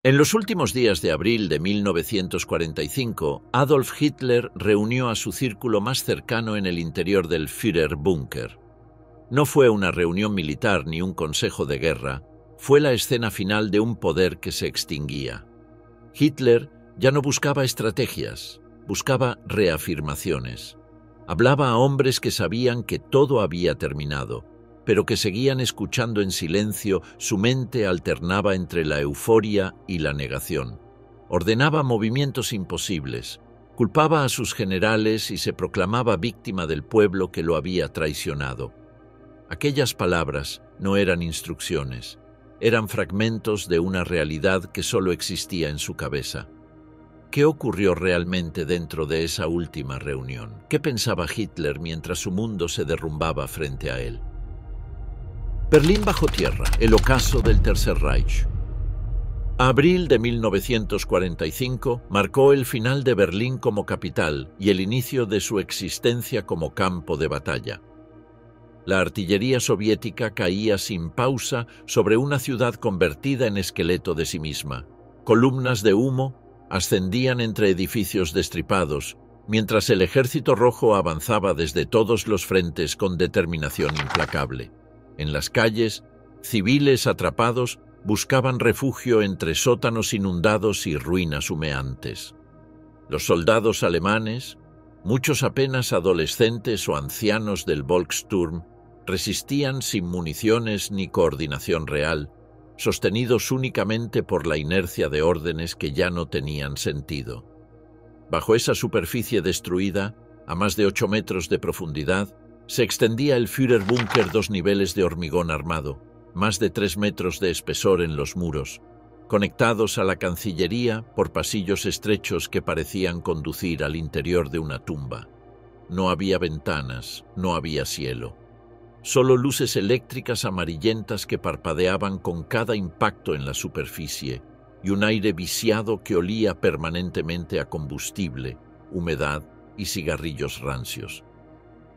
En los últimos días de abril de 1945, Adolf Hitler reunió a su círculo más cercano en el interior del Führerbunker. No fue una reunión militar ni un consejo de guerra, fue la escena final de un poder que se extinguía. Hitler ya no buscaba estrategias, buscaba reafirmaciones. Hablaba a hombres que sabían que todo había terminado, pero que seguían escuchando en silencio. Su mente alternaba entre la euforia y la negación. Ordenaba movimientos imposibles, culpaba a sus generales y se proclamaba víctima del pueblo que lo había traicionado. Aquellas palabras no eran instrucciones, eran fragmentos de una realidad que solo existía en su cabeza. ¿Qué ocurrió realmente dentro de esa última reunión? ¿Qué pensaba Hitler mientras su mundo se derrumbaba frente a él? Berlín bajo tierra, el ocaso del Tercer Reich. Abril de 1945 marcó el final de Berlín como capital y el inicio de su existencia como campo de batalla. La artillería soviética caía sin pausa sobre una ciudad convertida en esqueleto de sí misma. Columnas de humo ascendían entre edificios destripados, mientras el Ejército Rojo avanzaba desde todos los frentes con determinación implacable. En las calles, civiles atrapados buscaban refugio entre sótanos inundados y ruinas humeantes. Los soldados alemanes, muchos apenas adolescentes o ancianos del Volkssturm, resistían sin municiones ni coordinación real, sostenidos únicamente por la inercia de órdenes que ya no tenían sentido. Bajo esa superficie destruida, a más de 8 metros de profundidad, se extendía el Führerbunker, 2 niveles de hormigón armado, más de 3 metros de espesor en los muros, conectados a la Cancillería por pasillos estrechos que parecían conducir al interior de una tumba. No había ventanas, no había cielo. Solo luces eléctricas amarillentas que parpadeaban con cada impacto en la superficie y un aire viciado que olía permanentemente a combustible, humedad y cigarrillos rancios.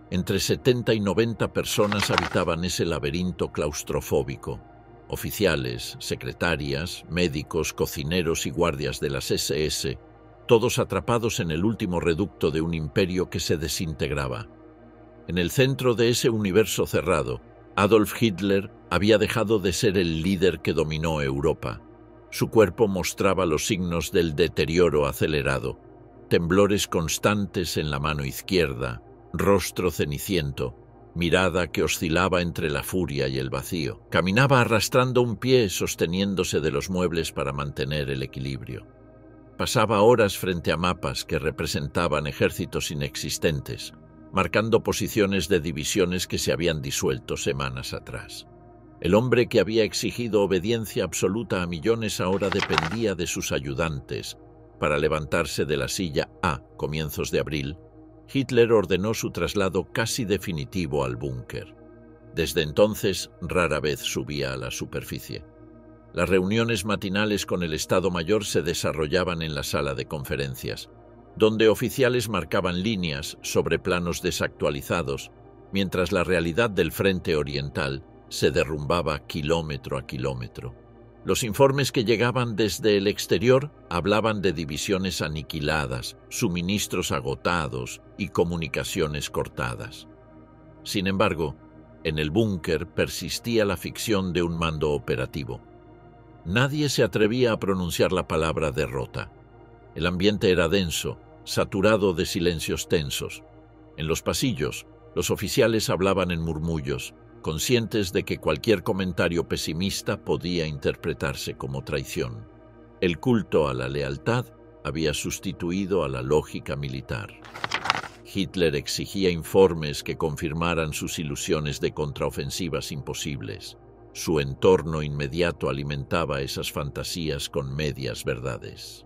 Entre 70 y 90 personas habitaban ese laberinto claustrofóbico. Oficiales, secretarias, médicos, cocineros y guardias de las SS, todos atrapados en el último reducto de un imperio que se desintegraba. En el centro de ese universo cerrado, Adolf Hitler había dejado de ser el líder que dominó Europa. Su cuerpo mostraba los signos del deterioro acelerado, temblores constantes en la mano izquierda, rostro ceniciento, mirada que oscilaba entre la furia y el vacío. Caminaba arrastrando un pie, sosteniéndose de los muebles para mantener el equilibrio. Pasaba horas frente a mapas que representaban ejércitos inexistentes, marcando posiciones de divisiones que se habían disuelto semanas atrás. El hombre que había exigido obediencia absoluta a millones ahora dependía de sus ayudantes. Para levantarse de la silla a comienzos de abril, Hitler ordenó su traslado casi definitivo al búnker. Desde entonces, rara vez subía a la superficie. Las reuniones matinales con el Estado Mayor se desarrollaban en la sala de conferencias, donde oficiales marcaban líneas sobre planos desactualizados, mientras la realidad del frente oriental se derrumbaba kilómetro a kilómetro. Los informes que llegaban desde el exterior hablaban de divisiones aniquiladas, suministros agotados y comunicaciones cortadas. Sin embargo, en el búnker persistía la ficción de un mando operativo. Nadie se atrevía a pronunciar la palabra derrota. El ambiente era denso, saturado de silencios tensos. En los pasillos, los oficiales hablaban en murmullos, conscientes de que cualquier comentario pesimista podía interpretarse como traición. El culto a la lealtad había sustituido a la lógica militar. Hitler exigía informes que confirmaran sus ilusiones de contraofensivas imposibles. Su entorno inmediato alimentaba esas fantasías con medias verdades.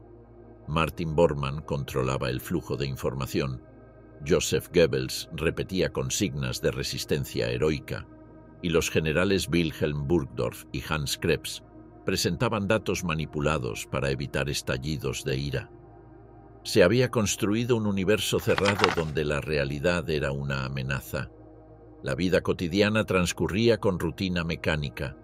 Martin Bormann controlaba el flujo de información. Joseph Goebbels repetía consignas de resistencia heroica, y los generales Wilhelm Burgdorf y Hans Krebs presentaban datos manipulados para evitar estallidos de ira. Se había construido un universo cerrado donde la realidad era una amenaza. La vida cotidiana transcurría con rutina mecánica.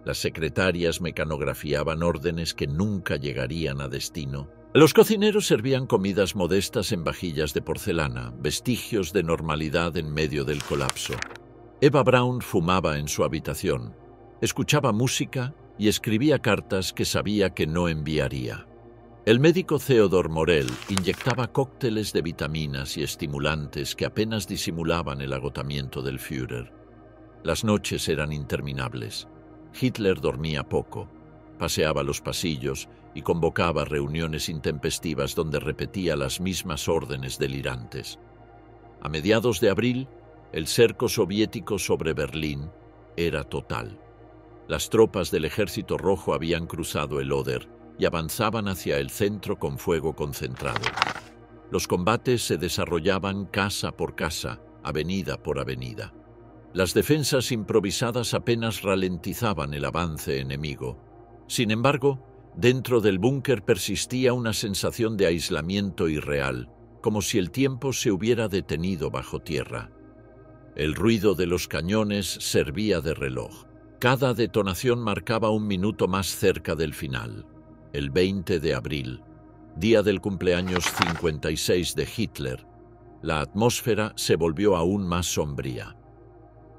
Las secretarias mecanografiaban órdenes que nunca llegarían a destino. Los cocineros servían comidas modestas en vajillas de porcelana, vestigios de normalidad en medio del colapso. Eva Braun fumaba en su habitación, escuchaba música y escribía cartas que sabía que no enviaría. El médico Theodor Morell inyectaba cócteles de vitaminas y estimulantes que apenas disimulaban el agotamiento del Führer. Las noches eran interminables. Hitler dormía poco, paseaba los pasillos y convocaba reuniones intempestivas donde repetía las mismas órdenes delirantes. A mediados de abril, el cerco soviético sobre Berlín era total. Las tropas del Ejército Rojo habían cruzado el Oder y avanzaban hacia el centro con fuego concentrado. Los combates se desarrollaban casa por casa, avenida por avenida. Las defensas improvisadas apenas ralentizaban el avance enemigo. Sin embargo, dentro del búnker persistía una sensación de aislamiento irreal, como si el tiempo se hubiera detenido bajo tierra. El ruido de los cañones servía de reloj. Cada detonación marcaba un minuto más cerca del final. El 20 de abril, día del cumpleaños 56 de Hitler, la atmósfera se volvió aún más sombría.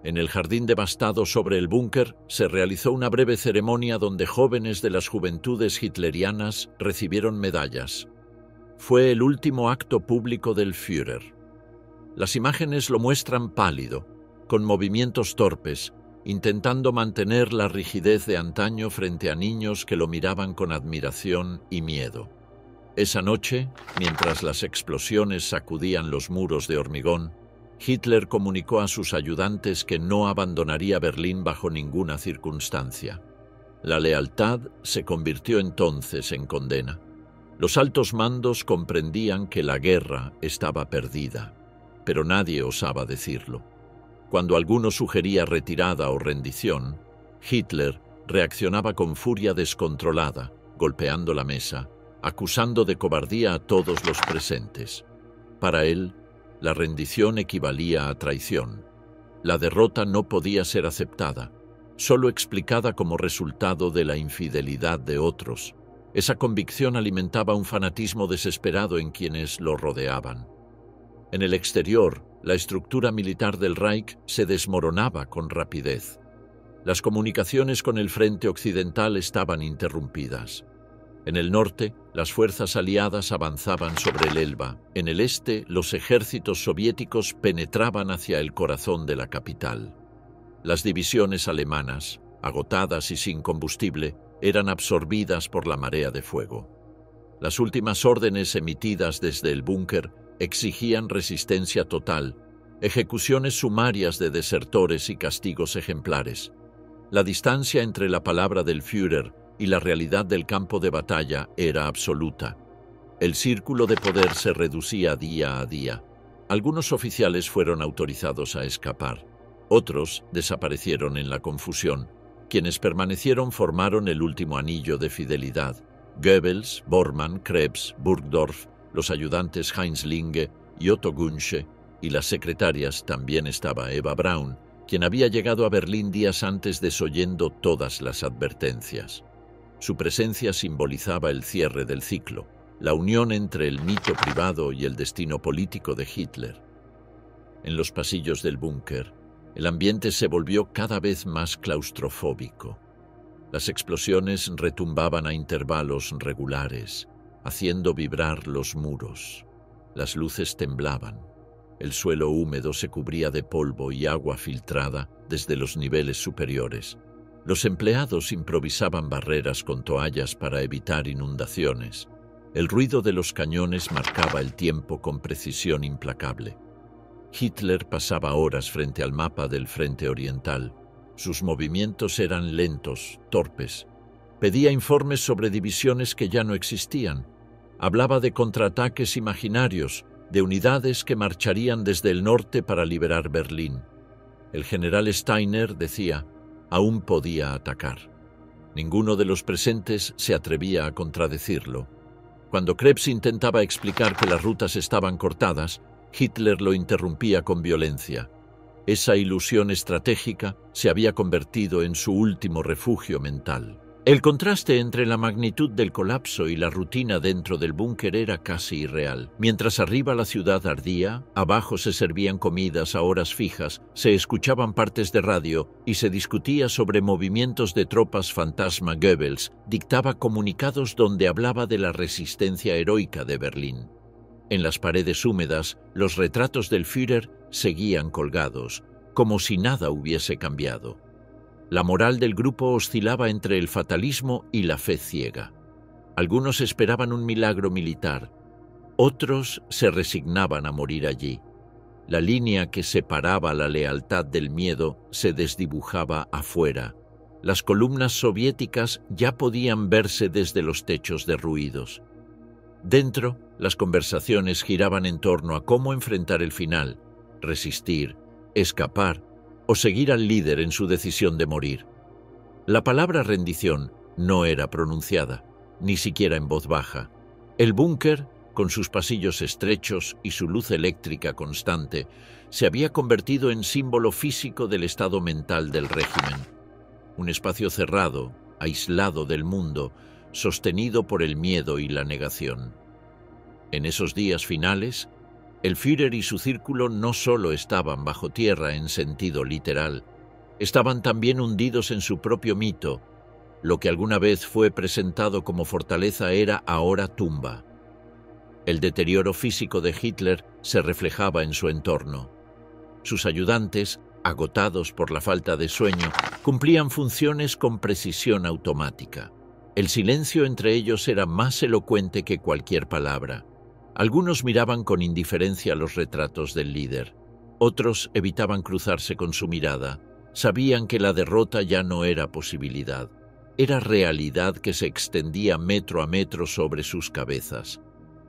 En el jardín devastado sobre el búnker se realizó una breve ceremonia donde jóvenes de las juventudes hitlerianas recibieron medallas. Fue el último acto público del Führer. Las imágenes lo muestran pálido, con movimientos torpes, intentando mantener la rigidez de antaño frente a niños que lo miraban con admiración y miedo. Esa noche, mientras las explosiones sacudían los muros de hormigón, Hitler comunicó a sus ayudantes que no abandonaría Berlín bajo ninguna circunstancia. La lealtad se convirtió entonces en condena. Los altos mandos comprendían que la guerra estaba perdida, pero nadie osaba decirlo. Cuando alguno sugería retirada o rendición, Hitler reaccionaba con furia descontrolada, golpeando la mesa, acusando de cobardía a todos los presentes. Para él, la rendición equivalía a traición. La derrota no podía ser aceptada, solo explicada como resultado de la infidelidad de otros. Esa convicción alimentaba un fanatismo desesperado en quienes lo rodeaban. En el exterior, la estructura militar del Reich se desmoronaba con rapidez. Las comunicaciones con el frente occidental estaban interrumpidas. En el norte, las fuerzas aliadas avanzaban sobre el Elba. En el este, los ejércitos soviéticos penetraban hacia el corazón de la capital. Las divisiones alemanas, agotadas y sin combustible, eran absorbidas por la marea de fuego. Las últimas órdenes emitidas desde el búnker exigían resistencia total, ejecuciones sumarias de desertores y castigos ejemplares. La distancia entre la palabra del Führer y la realidad del campo de batalla era absoluta. El círculo de poder se reducía día a día. Algunos oficiales fueron autorizados a escapar. Otros desaparecieron en la confusión. Quienes permanecieron formaron el último anillo de fidelidad. Goebbels, Bormann, Krebs, Burgdorf, los ayudantes Heinz Linge y Otto Günsche, y las secretarias también estaba Eva Braun, quien había llegado a Berlín días antes desoyendo todas las advertencias. Su presencia simbolizaba el cierre del ciclo, la unión entre el mito privado y el destino político de Hitler. En los pasillos del búnker, el ambiente se volvió cada vez más claustrofóbico. Las explosiones retumbaban a intervalos regulares, haciendo vibrar los muros. Las luces temblaban. El suelo húmedo se cubría de polvo y agua filtrada desde los niveles superiores. Los empleados improvisaban barreras con toallas para evitar inundaciones. El ruido de los cañones marcaba el tiempo con precisión implacable. Hitler pasaba horas frente al mapa del frente oriental. Sus movimientos eran lentos, torpes. Pedía informes sobre divisiones que ya no existían. Hablaba de contraataques imaginarios, de unidades que marcharían desde el norte para liberar Berlín. El general Steiner decía: aún podía atacar. Ninguno de los presentes se atrevía a contradecirlo. Cuando Krebs intentaba explicar que las rutas estaban cortadas, Hitler lo interrumpía con violencia. Esa ilusión estratégica se había convertido en su último refugio mental. El contraste entre la magnitud del colapso y la rutina dentro del búnker era casi irreal. Mientras arriba la ciudad ardía, abajo se servían comidas a horas fijas, se escuchaban partes de radio y se discutía sobre movimientos de tropas fantasma. Goebbels dictaba comunicados donde hablaba de la resistencia heroica de Berlín. En las paredes húmedas, los retratos del Führer seguían colgados, como si nada hubiese cambiado. La moral del grupo oscilaba entre el fatalismo y la fe ciega. Algunos esperaban un milagro militar, otros se resignaban a morir allí. La línea que separaba la lealtad del miedo se desdibujaba afuera. Las columnas soviéticas ya podían verse desde los techos derruidos. Dentro, las conversaciones giraban en torno a cómo enfrentar el final, resistir, escapar o seguir al líder en su decisión de morir. La palabra rendición no era pronunciada, ni siquiera en voz baja. El búnker, con sus pasillos estrechos y su luz eléctrica constante, se había convertido en símbolo físico del estado mental del régimen. Un espacio cerrado, aislado del mundo, sostenido por el miedo y la negación. En esos días finales, el Führer y su círculo no solo estaban bajo tierra en sentido literal, estaban también hundidos en su propio mito. Lo que alguna vez fue presentado como fortaleza era ahora tumba. El deterioro físico de Hitler se reflejaba en su entorno. Sus ayudantes, agotados por la falta de sueño, cumplían funciones con precisión automática. El silencio entre ellos era más elocuente que cualquier palabra. Algunos miraban con indiferencia los retratos del líder. Otros evitaban cruzarse con su mirada. Sabían que la derrota ya no era posibilidad. Era realidad que se extendía metro a metro sobre sus cabezas.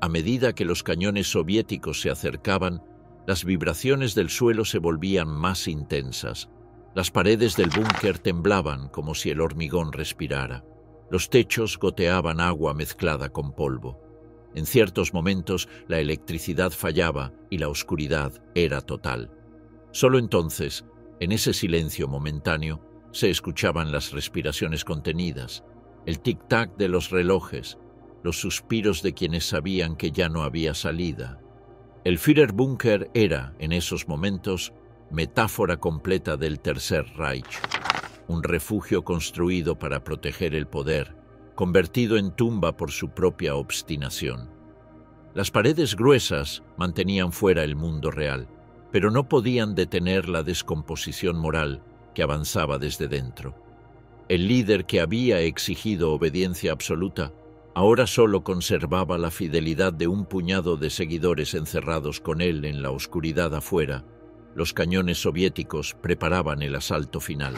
A medida que los cañones soviéticos se acercaban, las vibraciones del suelo se volvían más intensas. Las paredes del búnker temblaban como si el hormigón respirara. Los techos goteaban agua mezclada con polvo. En ciertos momentos la electricidad fallaba y la oscuridad era total. Solo entonces, en ese silencio momentáneo, se escuchaban las respiraciones contenidas, el tic-tac de los relojes, los suspiros de quienes sabían que ya no había salida. El Führerbunker era, en esos momentos, metáfora completa del Tercer Reich, un refugio construido para proteger el poder, convertido en tumba por su propia obstinación. Las paredes gruesas mantenían fuera el mundo real, pero no podían detener la descomposición moral que avanzaba desde dentro. El líder que había exigido obediencia absoluta ahora solo conservaba la fidelidad de un puñado de seguidores encerrados con él en la oscuridad afuera. Los cañones soviéticos preparaban el asalto final.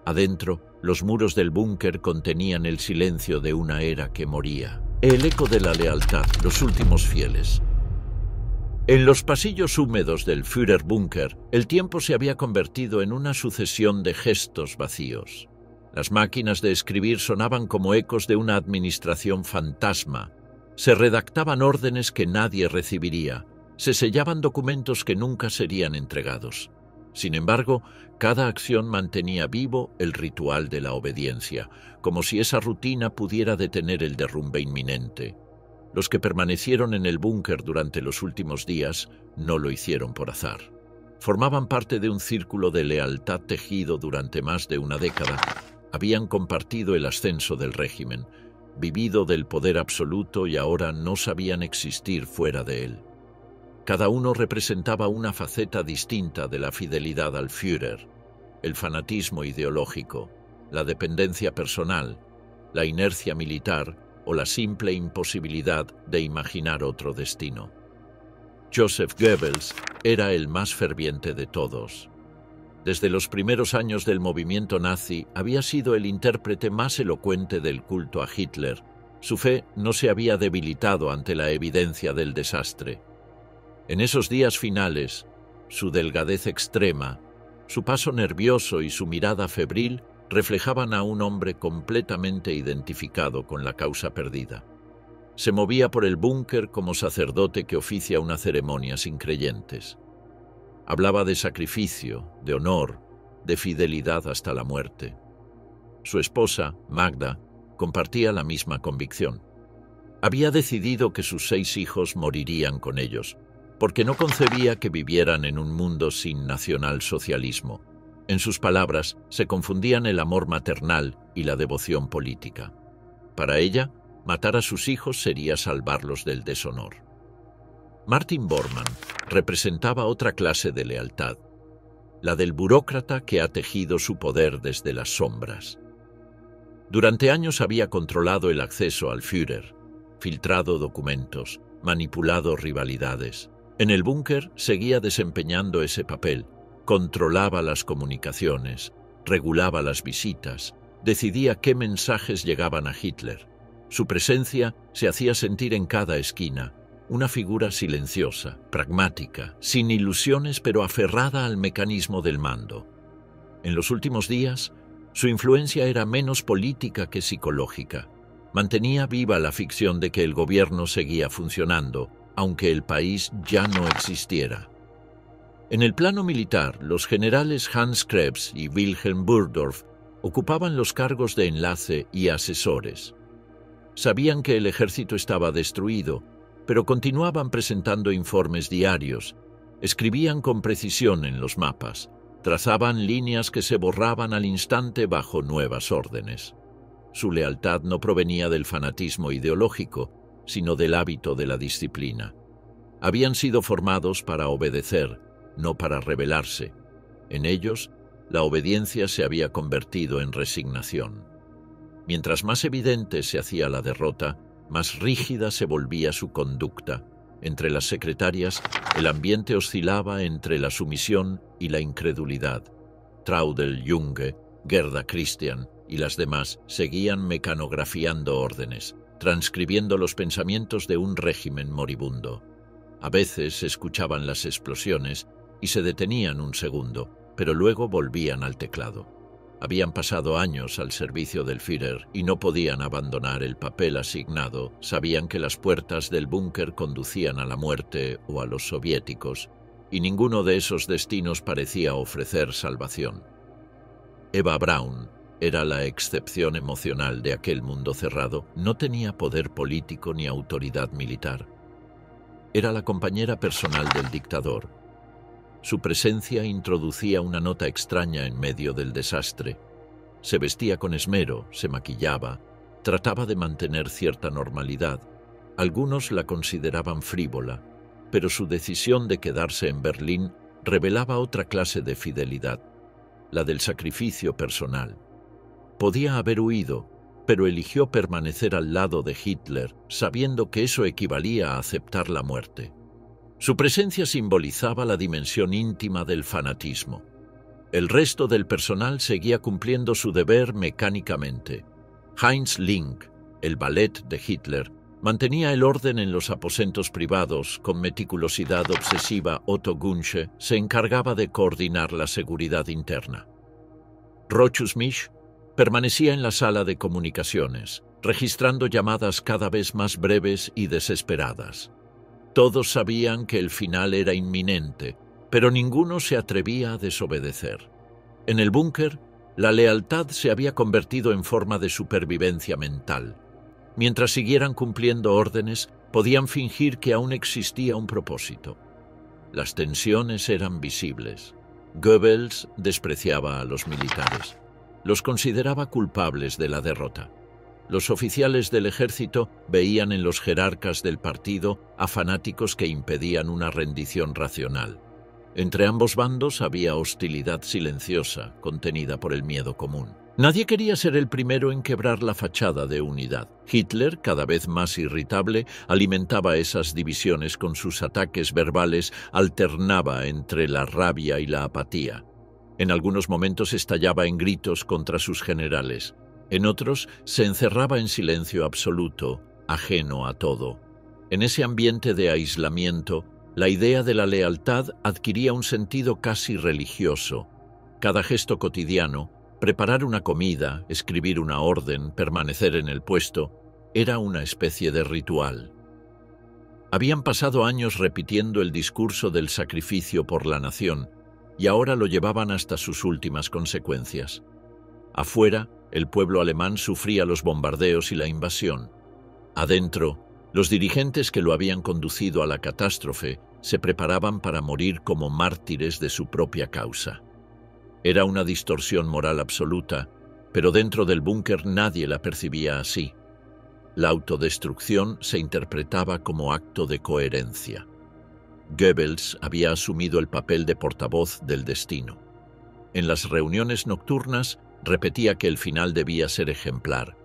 Adentro, los muros del búnker contenían el silencio de una era que moría. El eco de la lealtad, los últimos fieles. En los pasillos húmedos del Führerbunker, el tiempo se había convertido en una sucesión de gestos vacíos. Las máquinas de escribir sonaban como ecos de una administración fantasma. Se redactaban órdenes que nadie recibiría. Se sellaban documentos que nunca serían entregados. Sin embargo, cada acción mantenía vivo el ritual de la obediencia, como si esa rutina pudiera detener el derrumbe inminente. Los que permanecieron en el búnker durante los últimos días no lo hicieron por azar. Formaban parte de un círculo de lealtad tejido durante más de una década. Habían compartido el ascenso del régimen, vivido del poder absoluto y ahora no sabían existir fuera de él. Cada uno representaba una faceta distinta de la fidelidad al Führer: el fanatismo ideológico, la dependencia personal, la inercia militar o la simple imposibilidad de imaginar otro destino. Joseph Goebbels era el más ferviente de todos. Desde los primeros años del movimiento nazi había sido el intérprete más elocuente del culto a Hitler. Su fe no se había debilitado ante la evidencia del desastre. En esos días finales, su delgadez extrema, su paso nervioso y su mirada febril reflejaban a un hombre completamente identificado con la causa perdida. Se movía por el búnker como sacerdote que oficia una ceremonia sin creyentes. Hablaba de sacrificio, de honor, de fidelidad hasta la muerte. Su esposa, Magda, compartía la misma convicción. Había decidido que sus 6 hijos morirían con ellos, porque no concebía que vivieran en un mundo sin nacionalsocialismo. En sus palabras, se confundían el amor maternal y la devoción política. Para ella, matar a sus hijos sería salvarlos del deshonor. Martin Bormann representaba otra clase de lealtad, la del burócrata que ha tejido su poder desde las sombras. Durante años había controlado el acceso al Führer, filtrado documentos, manipulado rivalidades. En el búnker seguía desempeñando ese papel, controlaba las comunicaciones, regulaba las visitas, decidía qué mensajes llegaban a Hitler. Su presencia se hacía sentir en cada esquina, una figura silenciosa, pragmática, sin ilusiones pero aferrada al mecanismo del mando. En los últimos días, su influencia era menos política que psicológica. Mantenía viva la ficción de que el gobierno seguía funcionando, aunque el país ya no existiera. En el plano militar, los generales Hans Krebs y Wilhelm Burgdorf ocupaban los cargos de enlace y asesores. Sabían que el ejército estaba destruido, pero continuaban presentando informes diarios, escribían con precisión en los mapas, trazaban líneas que se borraban al instante bajo nuevas órdenes. Su lealtad no provenía del fanatismo ideológico, sino del hábito de la disciplina. Habían sido formados para obedecer, no para rebelarse. En ellos, la obediencia se había convertido en resignación. Mientras más evidente se hacía la derrota, más rígida se volvía su conducta. Entre las secretarias, el ambiente oscilaba entre la sumisión y la incredulidad. Traudl Junge, Gerda Christian y las demás seguían mecanografiando órdenes, transcribiendo los pensamientos de un régimen moribundo. A veces escuchaban las explosiones y se detenían un segundo, pero luego volvían al teclado. Habían pasado años al servicio del Führer y no podían abandonar el papel asignado. Sabían que las puertas del búnker conducían a la muerte o a los soviéticos, y ninguno de esos destinos parecía ofrecer salvación. Eva Braun era la excepción emocional de aquel mundo cerrado. No tenía poder político ni autoridad militar. Era la compañera personal del dictador. Su presencia introducía una nota extraña en medio del desastre. Se vestía con esmero, se maquillaba, trataba de mantener cierta normalidad. Algunos la consideraban frívola, pero su decisión de quedarse en Berlín revelaba otra clase de fidelidad, la del sacrificio personal. Podía haber huido, pero eligió permanecer al lado de Hitler, sabiendo que eso equivalía a aceptar la muerte. Su presencia simbolizaba la dimensión íntima del fanatismo. El resto del personal seguía cumpliendo su deber mecánicamente. Heinz Link, el valet de Hitler, mantenía el orden en los aposentos privados. Con meticulosidad obsesiva, Otto Gunsche se encargaba de coordinar la seguridad interna. Rochus Misch permanecía en la sala de comunicaciones, registrando llamadas cada vez más breves y desesperadas. Todos sabían que el final era inminente, pero ninguno se atrevía a desobedecer. En el búnker, la lealtad se había convertido en forma de supervivencia mental. Mientras siguieran cumpliendo órdenes, podían fingir que aún existía un propósito. Las tensiones eran visibles. Goebbels despreciaba a los militares. Los consideraba culpables de la derrota. Los oficiales del ejército veían en los jerarcas del partido a fanáticos que impedían una rendición racional. Entre ambos bandos había hostilidad silenciosa, contenida por el miedo común. Nadie quería ser el primero en quebrar la fachada de unidad. Hitler, cada vez más irritable, alimentaba esas divisiones con sus ataques verbales, alternaba entre la rabia y la apatía. En algunos momentos estallaba en gritos contra sus generales. En otros, se encerraba en silencio absoluto, ajeno a todo. En ese ambiente de aislamiento, la idea de la lealtad adquiría un sentido casi religioso. Cada gesto cotidiano, preparar una comida, escribir una orden, permanecer en el puesto, era una especie de ritual. Habían pasado años repitiendo el discurso del sacrificio por la nación, y ahora lo llevaban hasta sus últimas consecuencias. Afuera, el pueblo alemán sufría los bombardeos y la invasión. Adentro, los dirigentes que lo habían conducido a la catástrofe se preparaban para morir como mártires de su propia causa. Era una distorsión moral absoluta, pero dentro del búnker nadie la percibía así. La autodestrucción se interpretaba como acto de coherencia. Goebbels había asumido el papel de portavoz del destino. En las reuniones nocturnas repetía que el final debía ser ejemplar,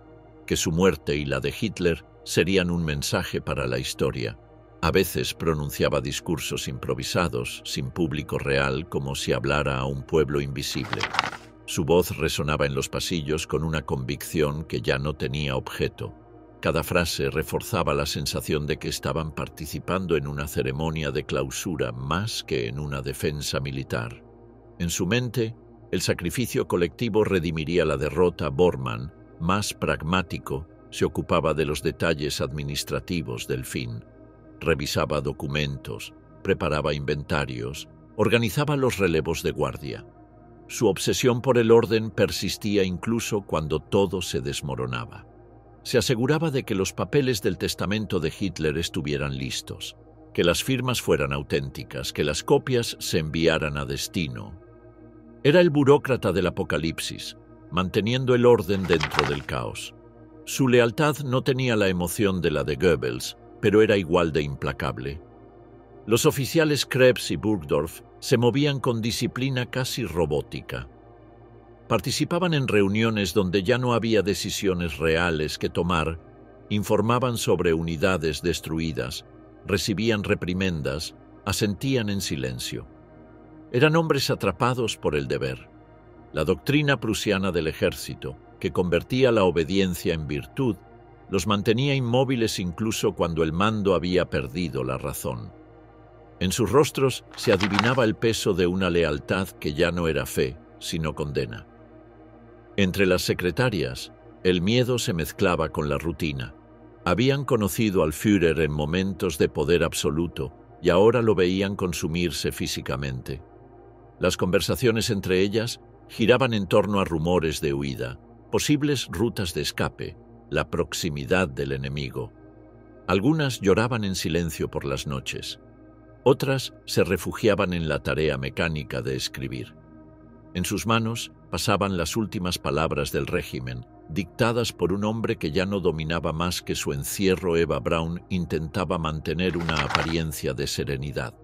que su muerte y la de Hitler serían un mensaje para la historia. A veces pronunciaba discursos improvisados, sin público real, como si hablara a un pueblo invisible. Su voz resonaba en los pasillos con una convicción que ya no tenía objeto. Cada frase reforzaba la sensación de que estaban participando en una ceremonia de clausura más que en una defensa militar. En su mente, el sacrificio colectivo redimiría la derrota. Bormann, más pragmático, se ocupaba de los detalles administrativos del fin. Revisaba documentos, preparaba inventarios, organizaba los relevos de guardia. Su obsesión por el orden persistía incluso cuando todo se desmoronaba. Se aseguraba de que los papeles del testamento de Hitler estuvieran listos, que las firmas fueran auténticas, que las copias se enviaran a destino. Era el burócrata del apocalipsis, manteniendo el orden dentro del caos. Su lealtad no tenía la emoción de la de Goebbels, pero era igual de implacable. Los oficiales Krebs y Burgdorf se movían con disciplina casi robótica. Participaban en reuniones donde ya no había decisiones reales que tomar, informaban sobre unidades destruidas, recibían reprimendas, asentían en silencio. Eran hombres atrapados por el deber. La doctrina prusiana del ejército, que convertía la obediencia en virtud, los mantenía inmóviles incluso cuando el mando había perdido la razón. En sus rostros se adivinaba el peso de una lealtad que ya no era fe, sino condena. Entre las secretarias, el miedo se mezclaba con la rutina. Habían conocido al Führer en momentos de poder absoluto y ahora lo veían consumirse físicamente. Las conversaciones entre ellas giraban en torno a rumores de huida, posibles rutas de escape, la proximidad del enemigo. Algunas lloraban en silencio por las noches. Otras se refugiaban en la tarea mecánica de escribir. En sus manos pasaban las últimas palabras del régimen, dictadas por un hombre que ya no dominaba más que su encierro. Eva Braun intentaba mantener una apariencia de serenidad.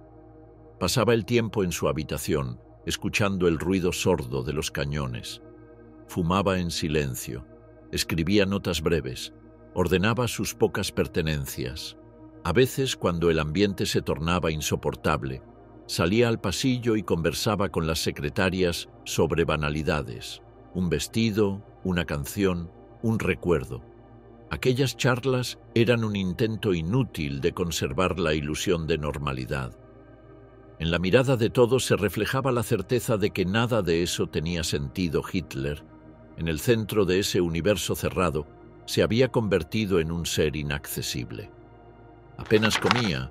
Pasaba el tiempo en su habitación, escuchando el ruido sordo de los cañones. Fumaba en silencio, escribía notas breves, ordenaba sus pocas pertenencias. A veces, cuando el ambiente se tornaba insoportable, salía al pasillo y conversaba con las secretarias sobre banalidades, un vestido, una canción, un recuerdo. Aquellas charlas eran un intento inútil de conservar la ilusión de normalidad. En la mirada de todos se reflejaba la certeza de que nada de eso tenía sentido. Hitler, en el centro de ese universo cerrado, se había convertido en un ser inaccesible. Apenas comía,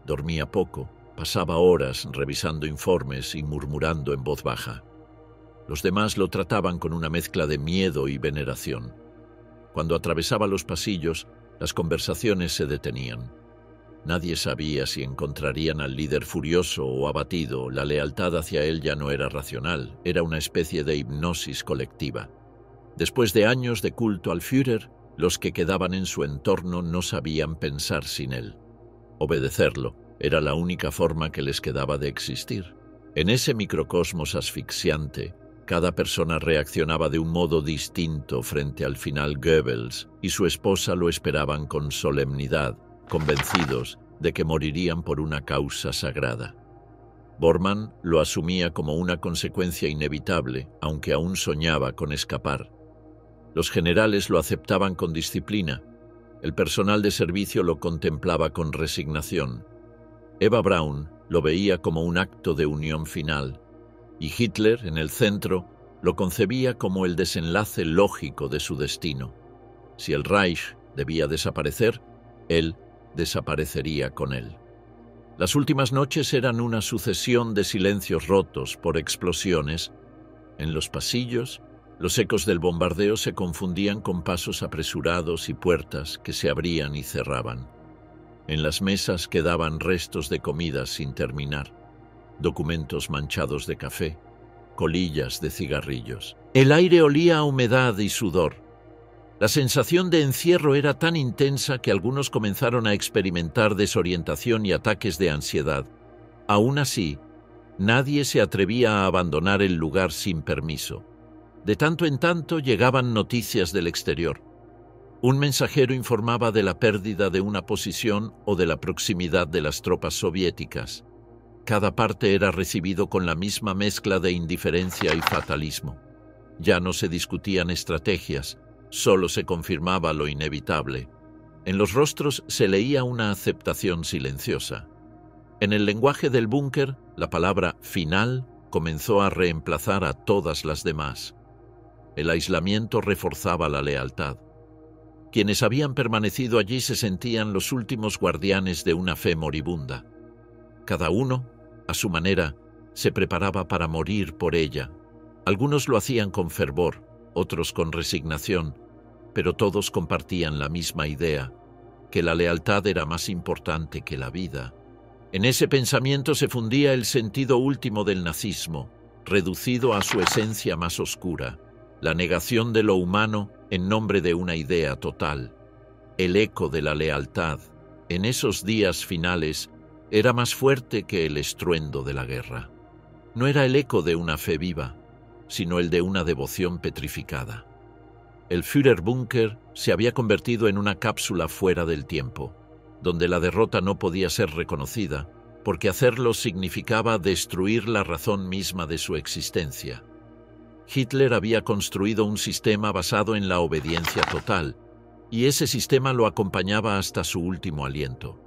dormía poco, pasaba horas revisando informes y murmurando en voz baja. Los demás lo trataban con una mezcla de miedo y veneración. Cuando atravesaba los pasillos, las conversaciones se detenían. Nadie sabía si encontrarían al líder furioso o abatido. La lealtad hacia él ya no era racional, era una especie de hipnosis colectiva. Después de años de culto al Führer, los que quedaban en su entorno no sabían pensar sin él. Obedecerlo era la única forma que les quedaba de existir. En ese microcosmos asfixiante, cada persona reaccionaba de un modo distinto frente al final. Goebbels y su esposa lo esperaban con solemnidad, convencidos de que morirían por una causa sagrada. Bormann lo asumía como una consecuencia inevitable, aunque aún soñaba con escapar. Los generales lo aceptaban con disciplina. El personal de servicio lo contemplaba con resignación. Eva Braun lo veía como un acto de unión final, y Hitler, en el centro, lo concebía como el desenlace lógico de su destino. Si el Reich debía desaparecer, él desaparecería con él. Las últimas noches eran una sucesión de silencios rotos por explosiones. En los pasillos, los ecos del bombardeo se confundían con pasos apresurados y puertas que se abrían y cerraban. En las mesas quedaban restos de comida sin terminar, documentos manchados de café, colillas de cigarrillos. El aire olía a humedad y sudor. La sensación de encierro era tan intensa que algunos comenzaron a experimentar desorientación y ataques de ansiedad. Aún así, nadie se atrevía a abandonar el lugar sin permiso. De tanto en tanto llegaban noticias del exterior. Un mensajero informaba de la pérdida de una posición o de la proximidad de las tropas soviéticas. Cada parte era recibido con la misma mezcla de indiferencia y fatalismo. Ya no se discutían estrategias, solo se confirmaba lo inevitable. En los rostros se leía una aceptación silenciosa. En el lenguaje del búnker, la palabra final comenzó a reemplazar a todas las demás. El aislamiento reforzaba la lealtad. Quienes habían permanecido allí se sentían los últimos guardianes de una fe moribunda. Cada uno, a su manera, se preparaba para morir por ella. Algunos lo hacían con fervor, otros con resignación, pero todos compartían la misma idea, que la lealtad era más importante que la vida. En ese pensamiento se fundía el sentido último del nazismo, reducido a su esencia más oscura, la negación de lo humano en nombre de una idea total. El eco de la lealtad, en esos días finales, era más fuerte que el estruendo de la guerra. No era el eco de una fe viva, sino el de una devoción petrificada. El Führerbunker se había convertido en una cápsula fuera del tiempo, donde la derrota no podía ser reconocida, porque hacerlo significaba destruir la razón misma de su existencia. Hitler había construido un sistema basado en la obediencia total, y ese sistema lo acompañaba hasta su último aliento.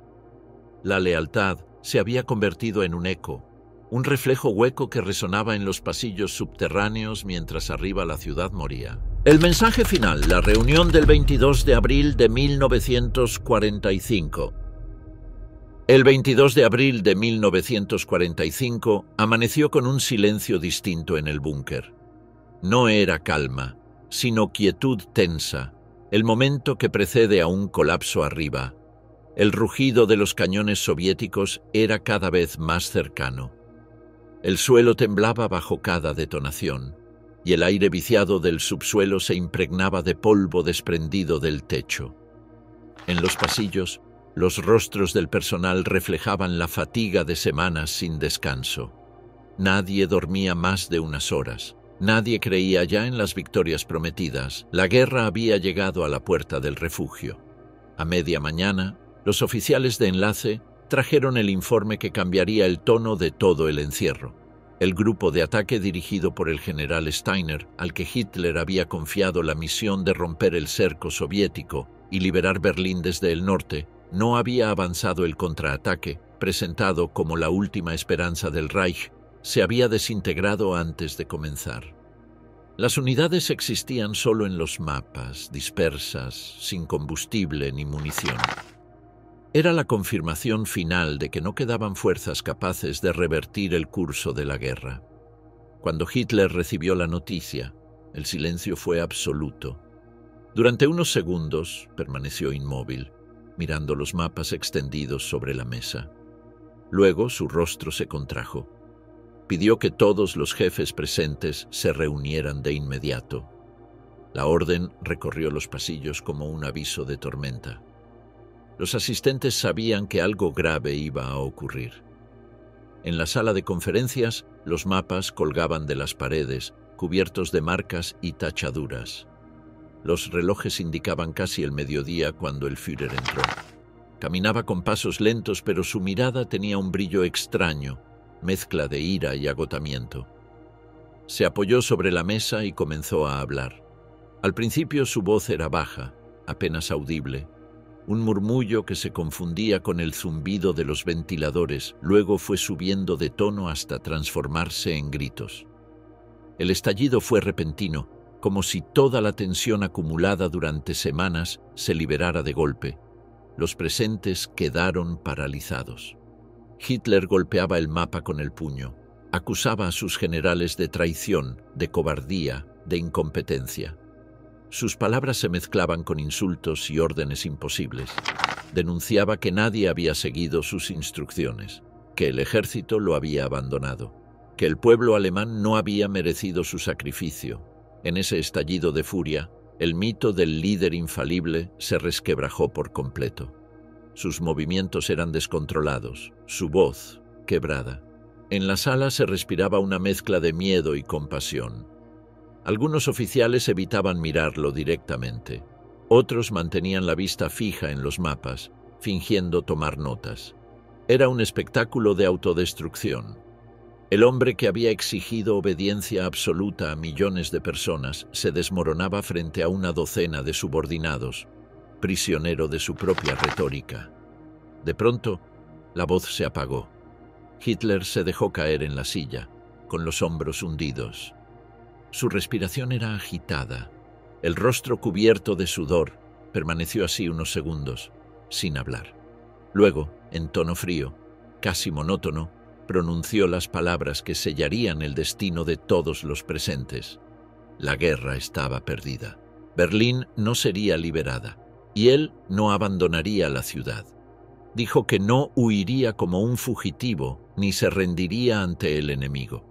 La lealtad se había convertido en un eco, un reflejo hueco que resonaba en los pasillos subterráneos mientras arriba la ciudad moría. El mensaje final, la reunión del 22 de abril de 1945. El 22 de abril de 1945 amaneció con un silencio distinto en el búnker. No era calma, sino quietud tensa, el momento que precede a un colapso arriba. El rugido de los cañones soviéticos era cada vez más cercano. El suelo temblaba bajo cada detonación, y el aire viciado del subsuelo se impregnaba de polvo desprendido del techo. En los pasillos, los rostros del personal reflejaban la fatiga de semanas sin descanso. Nadie dormía más de unas horas. Nadie creía ya en las victorias prometidas. La guerra había llegado a la puerta del refugio. A media mañana, los oficiales de enlace trajeron el informe que cambiaría el tono de todo el encierro. El grupo de ataque dirigido por el general Steiner, al que Hitler había confiado la misión de romper el cerco soviético y liberar Berlín desde el norte, no había avanzado. El contraataque, presentado como la última esperanza del Reich, se había desintegrado antes de comenzar. Las unidades existían solo en los mapas, dispersas, sin combustible ni munición. Era la confirmación final de que no quedaban fuerzas capaces de revertir el curso de la guerra. Cuando Hitler recibió la noticia, el silencio fue absoluto. Durante unos segundos permaneció inmóvil, mirando los mapas extendidos sobre la mesa. Luego su rostro se contrajo. Pidió que todos los jefes presentes se reunieran de inmediato. La orden recorrió los pasillos como un aviso de tormenta. Los asistentes sabían que algo grave iba a ocurrir. En la sala de conferencias, los mapas colgaban de las paredes, cubiertos de marcas y tachaduras. Los relojes indicaban casi el mediodía cuando el Führer entró. Caminaba con pasos lentos, pero su mirada tenía un brillo extraño, mezcla de ira y agotamiento. Se apoyó sobre la mesa y comenzó a hablar. Al principio su voz era baja, apenas audible, un murmullo que se confundía con el zumbido de los ventiladores, luego fue subiendo de tono hasta transformarse en gritos. El estallido fue repentino, como si toda la tensión acumulada durante semanas se liberara de golpe. Los presentes quedaron paralizados. Hitler golpeaba el mapa con el puño. Acusaba a sus generales de traición, de cobardía, de incompetencia. Sus palabras se mezclaban con insultos y órdenes imposibles. Denunciaba que nadie había seguido sus instrucciones, que el ejército lo había abandonado, que el pueblo alemán no había merecido su sacrificio. En ese estallido de furia, el mito del líder infalible se resquebrajó por completo. Sus movimientos eran descontrolados, su voz quebrada. En la sala se respiraba una mezcla de miedo y compasión. Algunos oficiales evitaban mirarlo directamente. Otros mantenían la vista fija en los mapas, fingiendo tomar notas. Era un espectáculo de autodestrucción. El hombre que había exigido obediencia absoluta a millones de personas se desmoronaba frente a una docena de subordinados, prisionero de su propia retórica. De pronto, la voz se apagó. Hitler se dejó caer en la silla, con los hombros hundidos. Su respiración era agitada. El rostro cubierto de sudor permaneció así unos segundos, sin hablar. Luego, en tono frío, casi monótono, pronunció las palabras que sellarían el destino de todos los presentes. La guerra estaba perdida. Berlín no sería liberada, y él no abandonaría la ciudad. Dijo que no huiría como un fugitivo ni se rendiría ante el enemigo.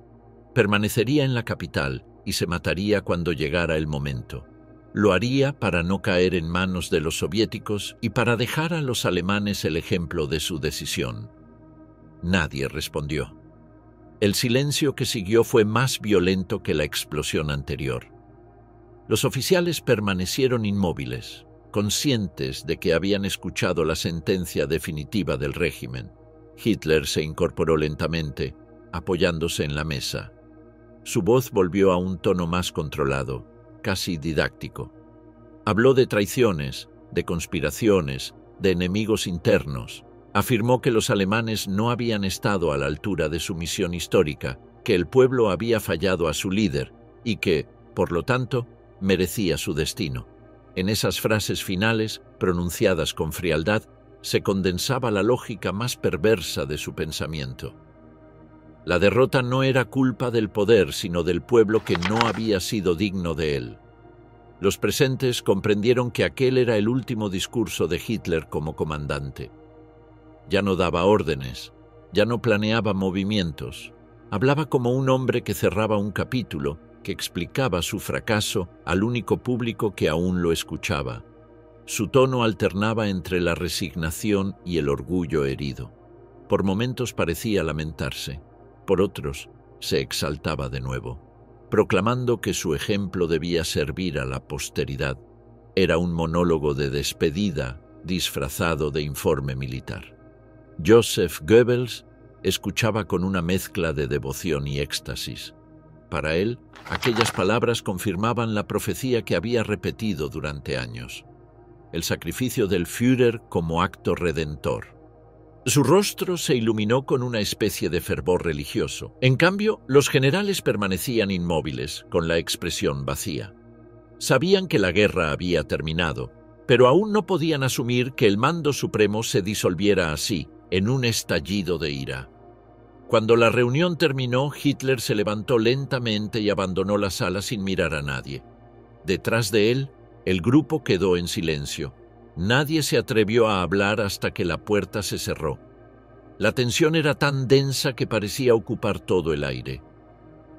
Permanecería en la capital y se mataría cuando llegara el momento. Lo haría para no caer en manos de los soviéticos y para dejar a los alemanes el ejemplo de su decisión. Nadie respondió. El silencio que siguió fue más violento que la explosión anterior. Los oficiales permanecieron inmóviles, conscientes de que habían escuchado la sentencia definitiva del régimen. Hitler se incorporó lentamente, apoyándose en la mesa. Su voz volvió a un tono más controlado, casi didáctico. Habló de traiciones, de conspiraciones, de enemigos internos. Afirmó que los alemanes no habían estado a la altura de su misión histórica, que el pueblo había fallado a su líder y que, por lo tanto, merecía su destino. En esas frases finales, pronunciadas con frialdad, se condensaba la lógica más perversa de su pensamiento. La derrota no era culpa del poder, sino del pueblo que no había sido digno de él. Los presentes comprendieron que aquel era el último discurso de Hitler como comandante. Ya no daba órdenes, ya no planeaba movimientos. Hablaba como un hombre que cerraba un capítulo, que explicaba su fracaso al único público que aún lo escuchaba. Su tono alternaba entre la resignación y el orgullo herido. Por momentos parecía lamentarse, por otros se exaltaba de nuevo, proclamando que su ejemplo debía servir a la posteridad. Era un monólogo de despedida disfrazado de informe militar. Joseph Goebbels escuchaba con una mezcla de devoción y éxtasis. Para él, aquellas palabras confirmaban la profecía que había repetido durante años: el sacrificio del Führer como acto redentor. Su rostro se iluminó con una especie de fervor religioso. En cambio, los generales permanecían inmóviles, con la expresión vacía. Sabían que la guerra había terminado, pero aún no podían asumir que el mando supremo se disolviera así, en un estallido de ira. Cuando la reunión terminó, Hitler se levantó lentamente y abandonó la sala sin mirar a nadie. Detrás de él, el grupo quedó en silencio. Nadie se atrevió a hablar hasta que la puerta se cerró. La tensión era tan densa que parecía ocupar todo el aire.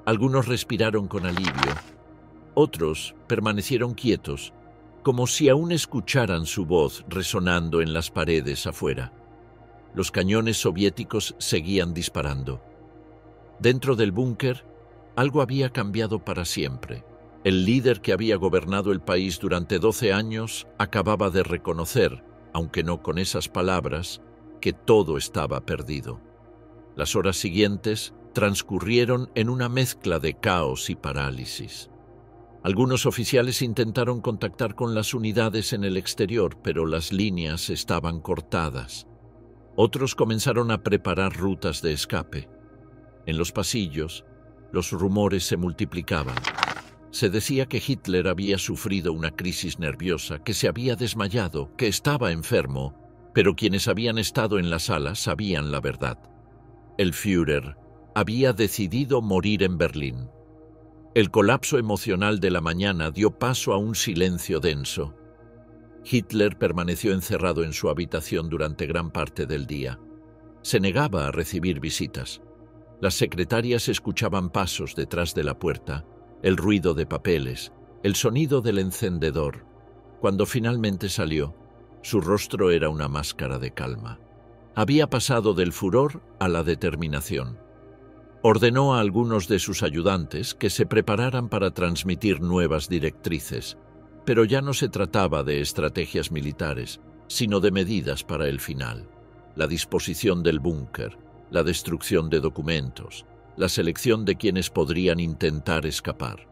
Algunos respiraron con alivio. Otros permanecieron quietos, como si aún escucharan su voz resonando en las paredes afuera. Los cañones soviéticos seguían disparando. Dentro del búnker, algo había cambiado para siempre. El líder que había gobernado el país durante 12 años acababa de reconocer, aunque no con esas palabras, que todo estaba perdido. Las horas siguientes transcurrieron en una mezcla de caos y parálisis. Algunos oficiales intentaron contactar con las unidades en el exterior, pero las líneas estaban cortadas. Otros comenzaron a preparar rutas de escape. En los pasillos, los rumores se multiplicaban. Se decía que Hitler había sufrido una crisis nerviosa, que se había desmayado, que estaba enfermo Pero quienes habían estado en la sala sabían la verdad. El Führer había decidido morir en Berlín. El colapso emocional de la mañana dio paso a un silencio denso. Hitler permaneció encerrado en su habitación durante gran parte del día. Se negaba a recibir visitas. Las secretarias escuchaban pasos detrás de la puerta, el ruido de papeles, el sonido del encendedor. Cuando finalmente salió, su rostro era una máscara de calma. Había pasado del furor a la determinación. Ordenó a algunos de sus ayudantes que se prepararan para transmitir nuevas directrices, pero ya no se trataba de estrategias militares, sino de medidas para el final. La disposición del búnker, la destrucción de documentos, la selección de quienes podrían intentar escapar.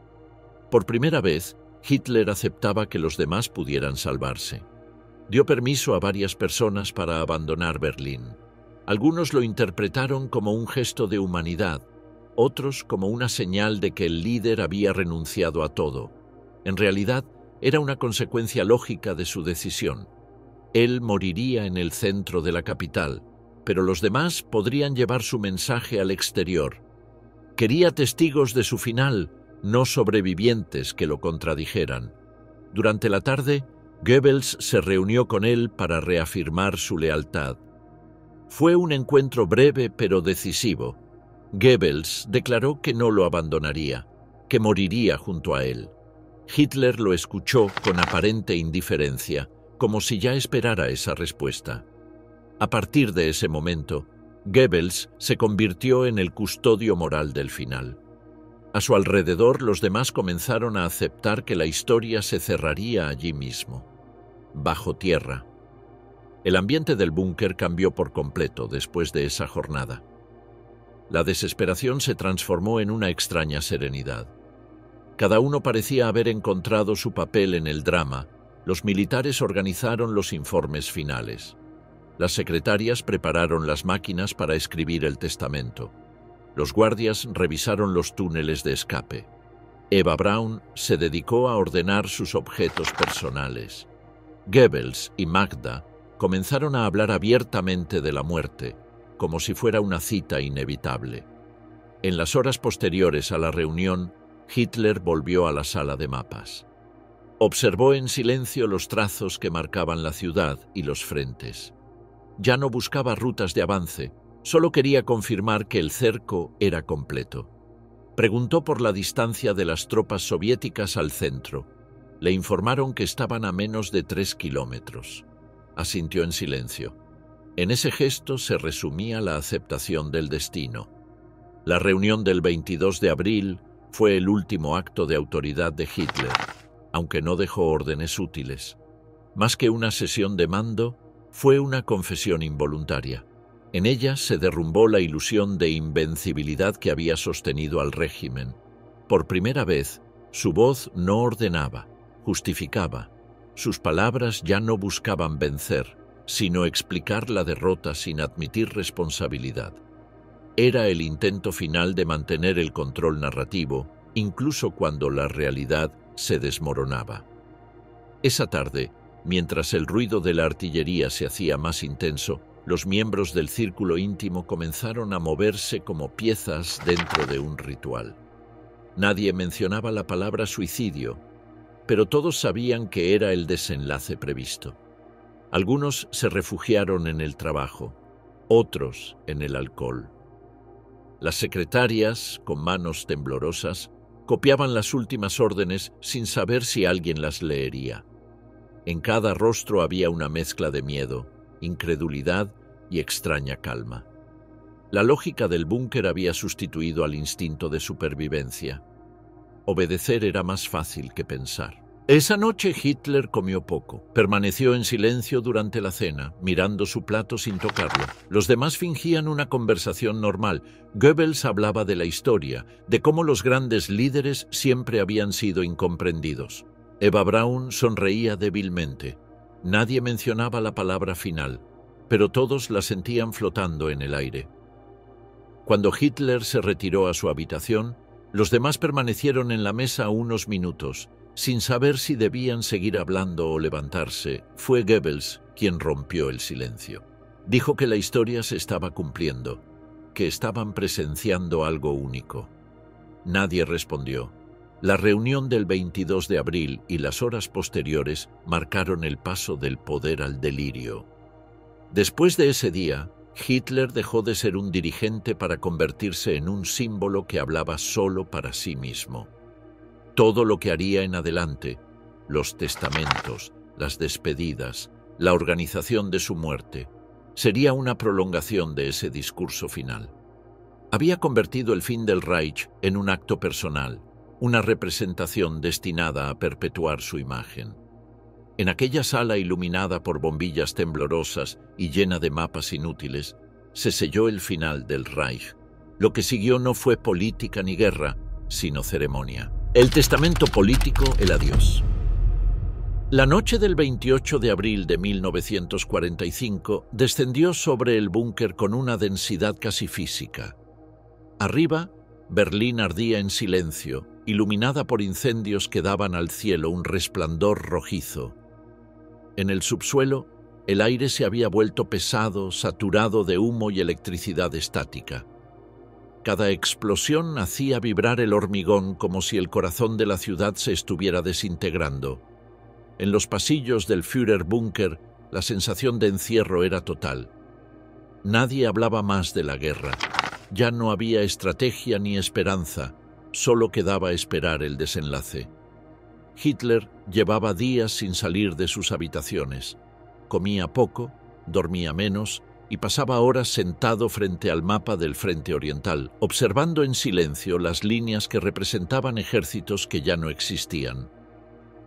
Por primera vez, Hitler aceptaba que los demás pudieran salvarse. Dio permiso a varias personas para abandonar Berlín. Algunos lo interpretaron como un gesto de humanidad, otros como una señal de que el líder había renunciado a todo. En realidad, era una consecuencia lógica de su decisión. Él moriría en el centro de la capital, pero los demás podrían llevar su mensaje al exterior. Quería testigos de su final, no sobrevivientes que lo contradijeran. Durante la tarde, Goebbels se reunió con él para reafirmar su lealtad. Fue un encuentro breve pero decisivo. Goebbels declaró que no lo abandonaría, que moriría junto a él. Hitler lo escuchó con aparente indiferencia, como si ya esperara esa respuesta. A partir de ese momento, Goebbels se convirtió en el custodio moral del final. A su alrededor, los demás comenzaron a aceptar que la historia se cerraría allí mismo, bajo tierra. El ambiente del búnker cambió por completo después de esa jornada. La desesperación se transformó en una extraña serenidad. Cada uno parecía haber encontrado su papel en el drama. Los militares organizaron los informes finales. Las secretarias prepararon las máquinas para escribir el testamento. Los guardias revisaron los túneles de escape. Eva Braun se dedicó a ordenar sus objetos personales. Goebbels y Magda comenzaron a hablar abiertamente de la muerte, como si fuera una cita inevitable. En las horas posteriores a la reunión, Hitler volvió a la sala de mapas. Observó en silencio los trazos que marcaban la ciudad y los frentes. Ya no buscaba rutas de avance, solo quería confirmar que el cerco era completo. Preguntó por la distancia de las tropas soviéticas al centro. Le informaron que estaban a menos de 3 kilómetros. Asintió en silencio. En ese gesto se resumía la aceptación del destino. La reunión del 22 de abril fue el último acto de autoridad de Hitler, aunque no dejó órdenes útiles. Más que una sesión de mando, fue una confesión involuntaria. En ella se derrumbó la ilusión de invencibilidad que había sostenido al régimen. Por primera vez, su voz no ordenaba, justificaba. Sus palabras ya no buscaban vencer, sino explicar la derrota sin admitir responsabilidad. Era el intento final de mantener el control narrativo, incluso cuando la realidad se desmoronaba. Esa tarde, mientras el ruido de la artillería se hacía más intenso, los miembros del círculo íntimo comenzaron a moverse como piezas dentro de un ritual. Nadie mencionaba la palabra suicidio, pero todos sabían que era el desenlace previsto. Algunos se refugiaron en el trabajo, otros en el alcohol. Las secretarias, con manos temblorosas, copiaban las últimas órdenes sin saber si alguien las leería. En cada rostro había una mezcla de miedo, incredulidad y extraña calma. La lógica del búnker había sustituido al instinto de supervivencia. Obedecer era más fácil que pensar. Esa noche Hitler comió poco. Permaneció en silencio durante la cena, mirando su plato sin tocarlo. Los demás fingían una conversación normal. Goebbels hablaba de la historia, de cómo los grandes líderes siempre habían sido incomprendidos. Eva Braun sonreía débilmente. Nadie mencionaba la palabra final, pero todos la sentían flotando en el aire. Cuando Hitler se retiró a su habitación, los demás permanecieron en la mesa unos minutos, Sin saber si debían seguir hablando o levantarse, fue Goebbels quien rompió el silencio. Dijo que la historia se estaba cumpliendo, que estaban presenciando algo único. Nadie respondió. La reunión del 22 de abril y las horas posteriores marcaron el paso del poder al delirio. Después de ese día, Hitler dejó de ser un dirigente para convertirse en un símbolo que hablaba solo para sí mismo. Todo lo que haría en adelante, los testamentos, las despedidas, la organización de su muerte, sería una prolongación de ese discurso final. Había convertido el fin del Reich en un acto personal, una representación destinada a perpetuar su imagen. En aquella sala iluminada por bombillas temblorosas y llena de mapas inútiles, se selló el final del Reich. Lo que siguió no fue política ni guerra, sino ceremonia. El testamento político, el adiós. La noche del 28 de abril de 1945 descendió sobre el búnker con una densidad casi física. Arriba, Berlín ardía en silencio, iluminada por incendios que daban al cielo un resplandor rojizo. En el subsuelo, el aire se había vuelto pesado, saturado de humo y electricidad estática. Cada explosión hacía vibrar el hormigón como si el corazón de la ciudad se estuviera desintegrando. En los pasillos del Führerbunker, la sensación de encierro era total. Nadie hablaba más de la guerra. Ya no había estrategia ni esperanza, solo quedaba esperar el desenlace. Hitler llevaba días sin salir de sus habitaciones. Comía poco, dormía menos y pasaba horas sentado frente al mapa del Frente Oriental, observando en silencio las líneas que representaban ejércitos que ya no existían.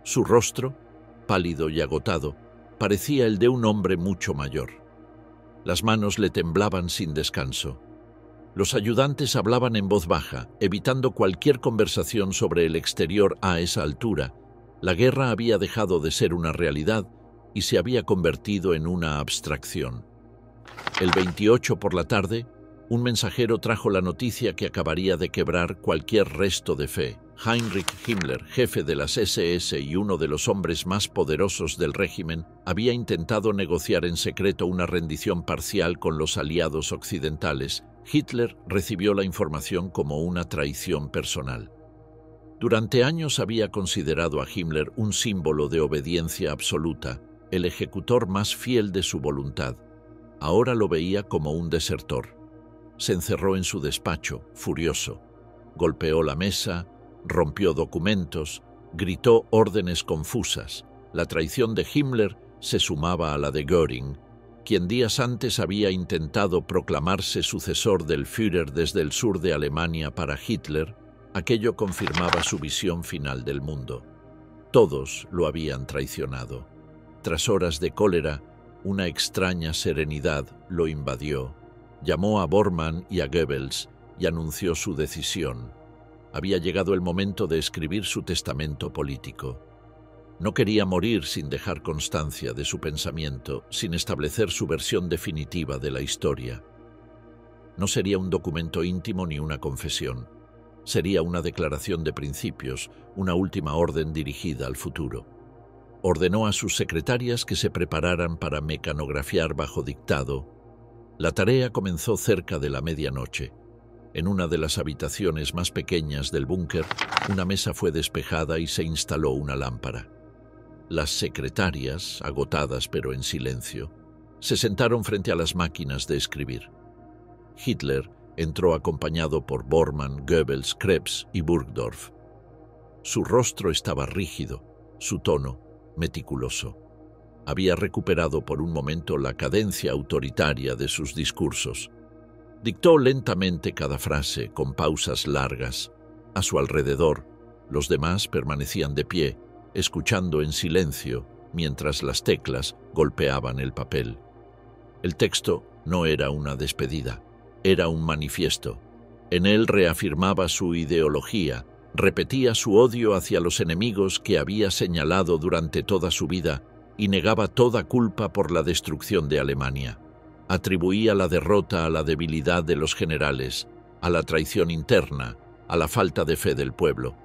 Su rostro, pálido y agotado, parecía el de un hombre mucho mayor. Las manos le temblaban sin descanso. Los ayudantes hablaban en voz baja, evitando cualquier conversación sobre el exterior a esa altura. La guerra había dejado de ser una realidad y se había convertido en una abstracción. El 28 por la tarde, un mensajero trajo la noticia que acabaría de quebrar cualquier resto de fe. Heinrich Himmler, jefe de las SS y uno de los hombres más poderosos del régimen, había intentado negociar en secreto una rendición parcial con los aliados occidentales. Hitler recibió la información como una traición personal. Durante años había considerado a Himmler un símbolo de obediencia absoluta, el ejecutor más fiel de su voluntad. Ahora lo veía como un desertor. Se encerró en su despacho, furioso. Golpeó la mesa, rompió documentos, gritó órdenes confusas. La traición de Himmler se sumaba a la de Göring, quien días antes había intentado proclamarse sucesor del Führer desde el sur de Alemania para Hitler. Aquello confirmaba su visión final del mundo. Todos lo habían traicionado. Tras horas de cólera, una extraña serenidad lo invadió. Llamó a Bormann y a Goebbels y anunció su decisión. Había llegado el momento de escribir su testamento político. No quería morir sin dejar constancia de su pensamiento, sin establecer su versión definitiva de la historia. No sería un documento íntimo ni una confesión. Sería una declaración de principios, una última orden dirigida al futuro. Ordenó a sus secretarias que se prepararan para mecanografiar bajo dictado. La tarea comenzó cerca de la medianoche. En una de las habitaciones más pequeñas del búnker, una mesa fue despejada y se instaló una lámpara. Las secretarias, agotadas pero en silencio, se sentaron frente a las máquinas de escribir. Hitler entró acompañado por Bormann, Goebbels, Krebs y Burgdorf. Su rostro estaba rígido, su tono meticuloso. Había recuperado por un momento la cadencia autoritaria de sus discursos. Dictó lentamente cada frase, con pausas largas. A su alrededor, los demás permanecían de pie, escuchando en silencio, mientras las teclas golpeaban el papel. El texto no era una despedida, era un manifiesto. En él reafirmaba su ideología, repetía su odio hacia los enemigos que había señalado durante toda su vida y negaba toda culpa por la destrucción de Alemania. Atribuía la derrota a la debilidad de los generales, a la traición interna, a la falta de fe del pueblo.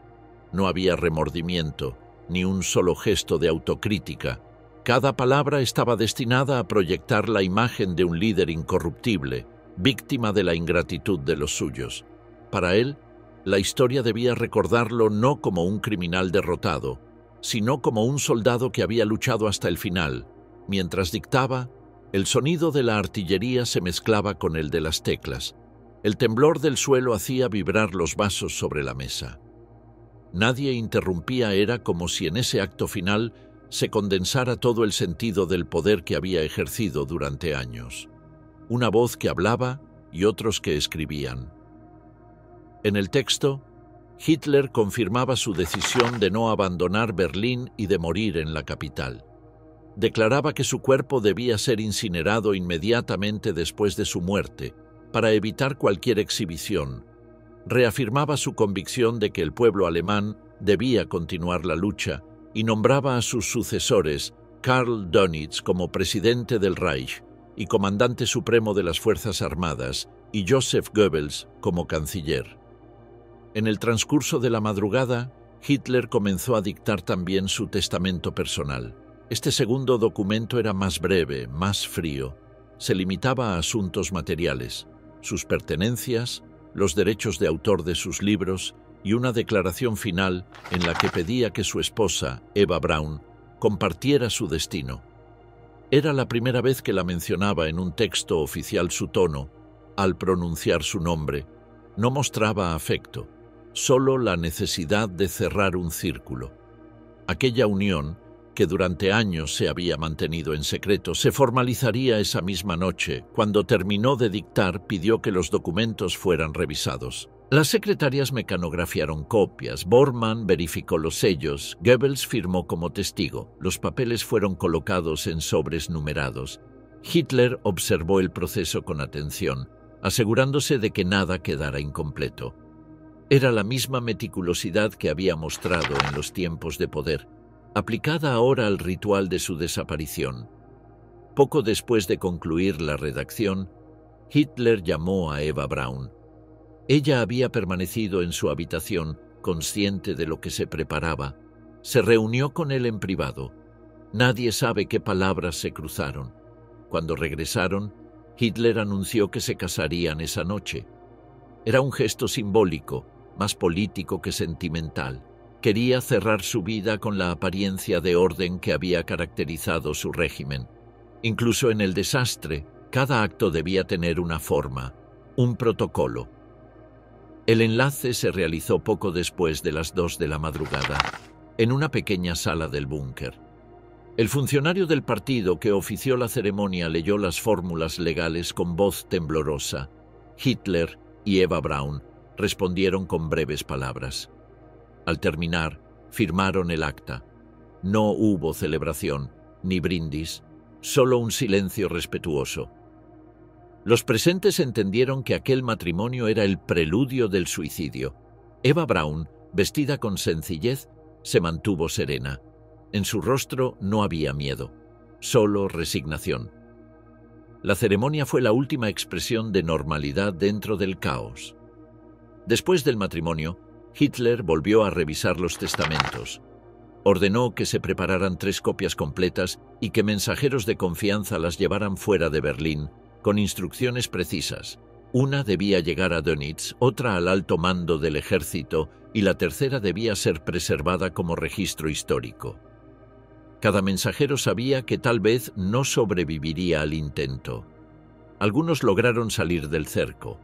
No había remordimiento, ni un solo gesto de autocrítica. Cada palabra estaba destinada a proyectar la imagen de un líder incorruptible, víctima de la ingratitud de los suyos. Para él, la historia debía recordarlo no como un criminal derrotado, sino como un soldado que había luchado hasta el final. Mientras dictaba, el sonido de la artillería se mezclaba con el de las teclas. El temblor del suelo hacía vibrar los vasos sobre la mesa. Nadie interrumpía, era como si en ese acto final se condensara todo el sentido del poder que había ejercido durante años. Una voz que hablaba y otros que escribían. En el texto, Hitler confirmaba su decisión de no abandonar Berlín y de morir en la capital. Declaraba que su cuerpo debía ser incinerado inmediatamente después de su muerte, para evitar cualquier exhibición. Reafirmaba su convicción de que el pueblo alemán debía continuar la lucha y nombraba a sus sucesores, Karl Dönitz como presidente del Reich y comandante supremo de las Fuerzas Armadas, y Joseph Goebbels como canciller. En el transcurso de la madrugada, Hitler comenzó a dictar también su testamento personal. Este segundo documento era más breve, más frío. Se limitaba a asuntos materiales, sus pertenencias, los derechos de autor de sus libros y una declaración final en la que pedía que su esposa, Eva Braun, compartiera su destino. Era la primera vez que la mencionaba en un texto oficial. Su tono, al pronunciar su nombre, no mostraba afecto, solo la necesidad de cerrar un círculo. Aquella unión, que durante años se había mantenido en secreto, se formalizaría esa misma noche. Cuando terminó de dictar, pidió que los documentos fueran revisados. Las secretarias mecanografiaron copias, Bormann verificó los sellos, Goebbels firmó como testigo. Los papeles fueron colocados en sobres numerados. Hitler observó el proceso con atención, asegurándose de que nada quedara incompleto. Era la misma meticulosidad que había mostrado en los tiempos de poder, aplicada ahora al ritual de su desaparición. Poco después de concluir la redacción, Hitler llamó a Eva Braun. Ella había permanecido en su habitación, consciente de lo que se preparaba. Se reunió con él en privado. Nadie sabe qué palabras se cruzaron. Cuando regresaron, Hitler anunció que se casarían esa noche. Era un gesto simbólico, más político que sentimental. Quería cerrar su vida con la apariencia de orden que había caracterizado su régimen. Incluso en el desastre, cada acto debía tener una forma, un protocolo. El enlace se realizó poco después de las 2 de la madrugada, en una pequeña sala del búnker. El funcionario del partido que ofició la ceremonia leyó las fórmulas legales con voz temblorosa. Hitler y Eva Braun respondieron con breves palabras. Al terminar, firmaron el acta. No hubo celebración, ni brindis, solo un silencio respetuoso. Los presentes entendieron que aquel matrimonio era el preludio del suicidio. Eva Braun, vestida con sencillez, se mantuvo serena. En su rostro no había miedo, solo resignación. La ceremonia fue la última expresión de normalidad dentro del caos. Después del matrimonio, Hitler volvió a revisar los testamentos. Ordenó que se prepararan 3 copias completas y que mensajeros de confianza las llevaran fuera de Berlín, con instrucciones precisas. Una debía llegar a Dönitz, otra al alto mando del ejército y la tercera debía ser preservada como registro histórico. Cada mensajero sabía que tal vez no sobreviviría al intento. Algunos lograron salir del cerco.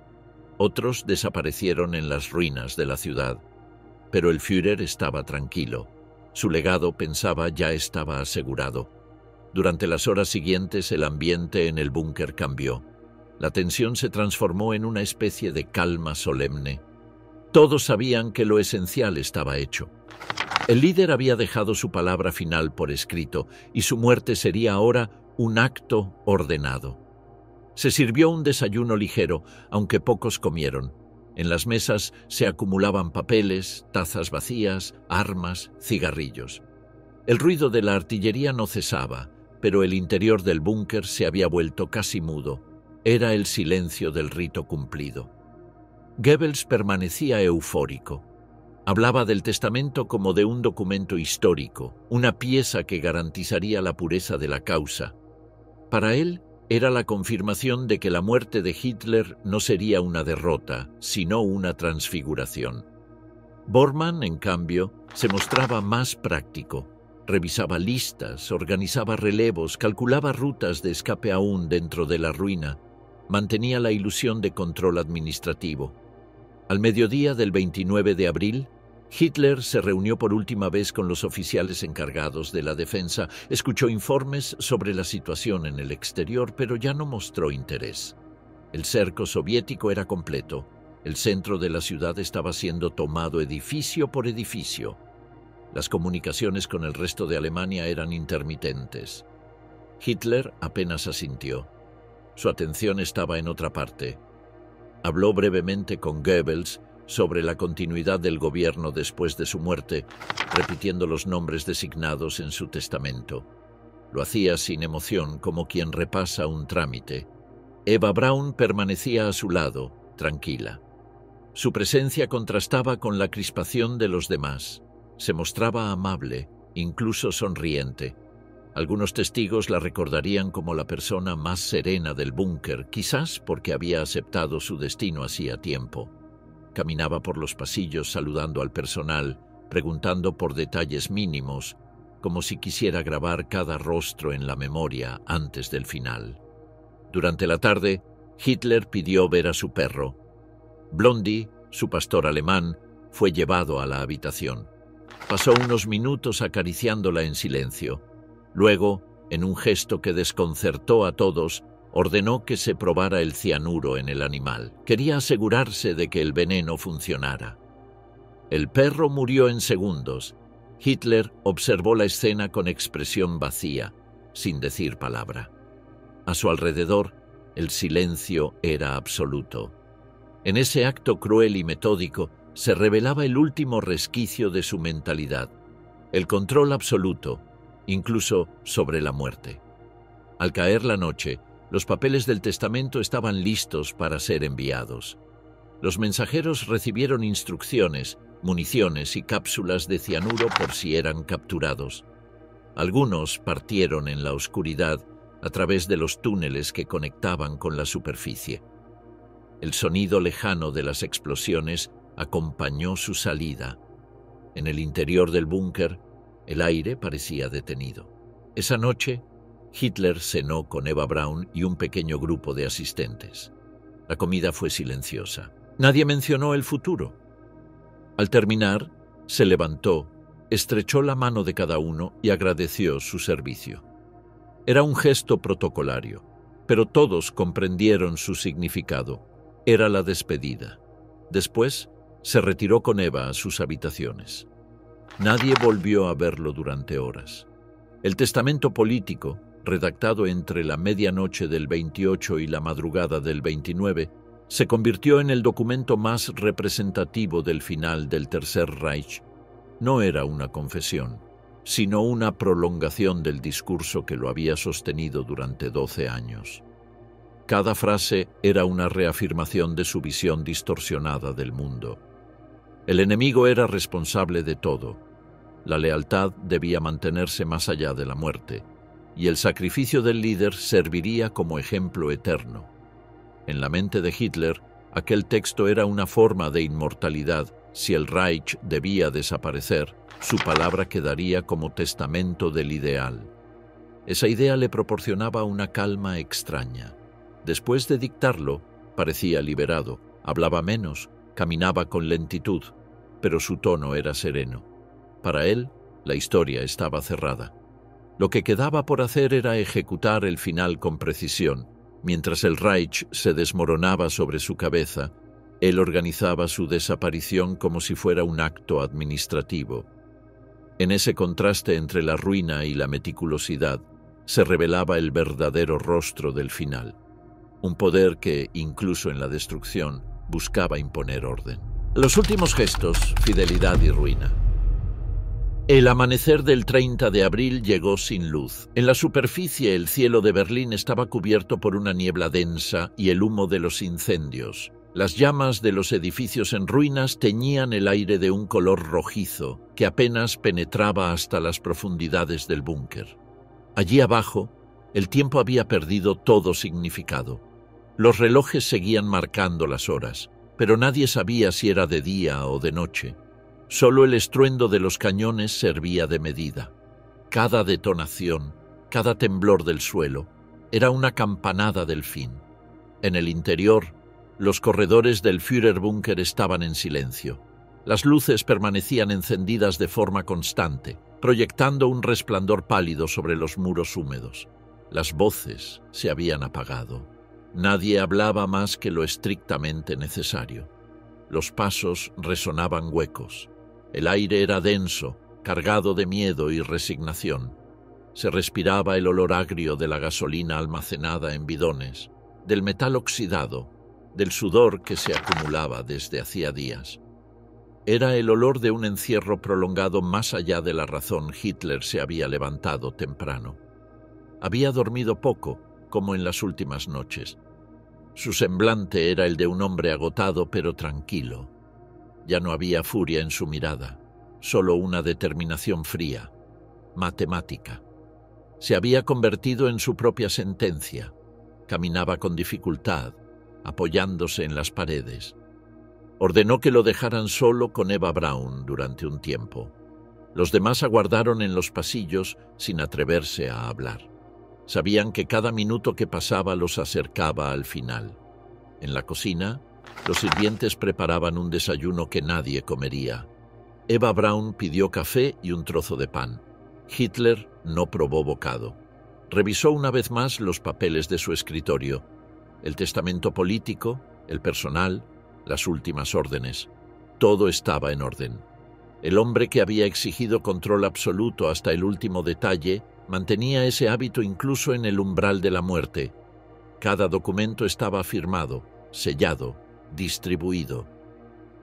Otros desaparecieron en las ruinas de la ciudad. Pero el Führer estaba tranquilo. Su legado, pensaba, ya estaba asegurado. Durante las horas siguientes el ambiente en el búnker cambió. La tensión se transformó en una especie de calma solemne. Todos sabían que lo esencial estaba hecho. El líder había dejado su palabra final por escrito y su muerte sería ahora un acto ordenado. Se sirvió un desayuno ligero, aunque pocos comieron. En las mesas se acumulaban papeles, tazas vacías, armas, cigarrillos. El ruido de la artillería no cesaba, pero el interior del búnker se había vuelto casi mudo. Era el silencio del rito cumplido. Goebbels permanecía eufórico. Hablaba del testamento como de un documento histórico, una pieza que garantizaría la pureza de la causa. Para él, era la confirmación de que la muerte de Hitler no sería una derrota, sino una transfiguración. Bormann, en cambio, se mostraba más práctico. Revisaba listas, organizaba relevos, calculaba rutas de escape aún dentro de la ruina. Mantenía la ilusión de control administrativo. Al mediodía del 29 de abril, Hitler se reunió por última vez con los oficiales encargados de la defensa, escuchó informes sobre la situación en el exterior, pero ya no mostró interés. El cerco soviético era completo. El centro de la ciudad estaba siendo tomado edificio por edificio. Las comunicaciones con el resto de Alemania eran intermitentes. Hitler apenas asintió. Su atención estaba en otra parte. Habló brevemente con Goebbels sobre la continuidad del gobierno después de su muerte, repitiendo los nombres designados en su testamento. Lo hacía sin emoción, como quien repasa un trámite. Eva Braun permanecía a su lado, tranquila. Su presencia contrastaba con la crispación de los demás. Se mostraba amable, incluso sonriente. Algunos testigos la recordarían como la persona más serena del búnker, quizás porque había aceptado su destino hacía tiempo. Caminaba por los pasillos saludando al personal, preguntando por detalles mínimos, como si quisiera grabar cada rostro en la memoria antes del final. Durante la tarde, Hitler pidió ver a su perro. Blondie, su pastor alemán, fue llevado a la habitación. Pasó unos minutos acariciándola en silencio. Luego, en un gesto que desconcertó a todos, ordenó que se probara el cianuro en el animal. Quería asegurarse de que el veneno funcionara. El perro murió en segundos. Hitler observó la escena con expresión vacía, sin decir palabra. A su alrededor, el silencio era absoluto. En ese acto cruel y metódico se revelaba el último resquicio de su mentalidad, el control absoluto, incluso sobre la muerte. Al caer la noche, los papeles del testamento estaban listos para ser enviados. Los mensajeros recibieron instrucciones, municiones y cápsulas de cianuro por si eran capturados. Algunos partieron en la oscuridad a través de los túneles que conectaban con la superficie. El sonido lejano de las explosiones acompañó su salida. En el interior del búnker, el aire parecía detenido. Esa noche, Hitler cenó con Eva Braun y un pequeño grupo de asistentes. La comida fue silenciosa. Nadie mencionó el futuro. Al terminar, se levantó, estrechó la mano de cada uno y agradeció su servicio. Era un gesto protocolario, pero todos comprendieron su significado. Era la despedida. Después, se retiró con Eva a sus habitaciones. Nadie volvió a verlo durante horas. El testamento político, redactado entre la medianoche del 28 y la madrugada del 29, se convirtió en el documento más representativo del final del Tercer Reich. No era una confesión, sino una prolongación del discurso que lo había sostenido durante 12 años. Cada frase era una reafirmación de su visión distorsionada del mundo. El enemigo era responsable de todo. La lealtad debía mantenerse más allá de la muerte, y el sacrificio del líder serviría como ejemplo eterno. En la mente de Hitler, aquel texto era una forma de inmortalidad. Si el Reich debía desaparecer, su palabra quedaría como testamento del ideal. Esa idea le proporcionaba una calma extraña. Después de dictarlo, parecía liberado, hablaba menos, caminaba con lentitud, pero su tono era sereno. Para él, la historia estaba cerrada. Lo que quedaba por hacer era ejecutar el final con precisión. Mientras el Reich se desmoronaba sobre su cabeza, él organizaba su desaparición como si fuera un acto administrativo. En ese contraste entre la ruina y la meticulosidad, se revelaba el verdadero rostro del final. Un poder que, incluso en la destrucción, buscaba imponer orden. Los últimos gestos, fidelidad y ruina. El amanecer del 30 de abril llegó sin luz. En la superficie, el cielo de Berlín estaba cubierto por una niebla densa y el humo de los incendios. Las llamas de los edificios en ruinas teñían el aire de un color rojizo que apenas penetraba hasta las profundidades del búnker. Allí abajo, el tiempo había perdido todo significado. Los relojes seguían marcando las horas, pero nadie sabía si era de día o de noche. Solo el estruendo de los cañones servía de medida. Cada detonación, cada temblor del suelo, era una campanada del fin. En el interior, los corredores del Führerbunker estaban en silencio. Las luces permanecían encendidas de forma constante, proyectando un resplandor pálido sobre los muros húmedos. Las voces se habían apagado. Nadie hablaba más que lo estrictamente necesario. Los pasos resonaban huecos. El aire era denso, cargado de miedo y resignación. Se respiraba el olor agrio de la gasolina almacenada en bidones, del metal oxidado, del sudor que se acumulaba desde hacía días. Era el olor de un encierro prolongado más allá de la razón. Hitler se había levantado temprano. Había dormido poco, como en las últimas noches. Su semblante era el de un hombre agotado pero tranquilo. Ya no había furia en su mirada, solo una determinación fría, matemática. Se había convertido en su propia sentencia. Caminaba con dificultad, apoyándose en las paredes. Ordenó que lo dejaran solo con Eva Braun durante un tiempo. Los demás aguardaron en los pasillos sin atreverse a hablar. Sabían que cada minuto que pasaba los acercaba al final. En la cocina, los sirvientes preparaban un desayuno que nadie comería. Eva Braun pidió café y un trozo de pan. Hitler no probó bocado. Revisó una vez más los papeles de su escritorio. El testamento político, el personal, las últimas órdenes. Todo estaba en orden. El hombre que había exigido control absoluto hasta el último detalle mantenía ese hábito incluso en el umbral de la muerte. Cada documento estaba firmado, sellado, distribuido.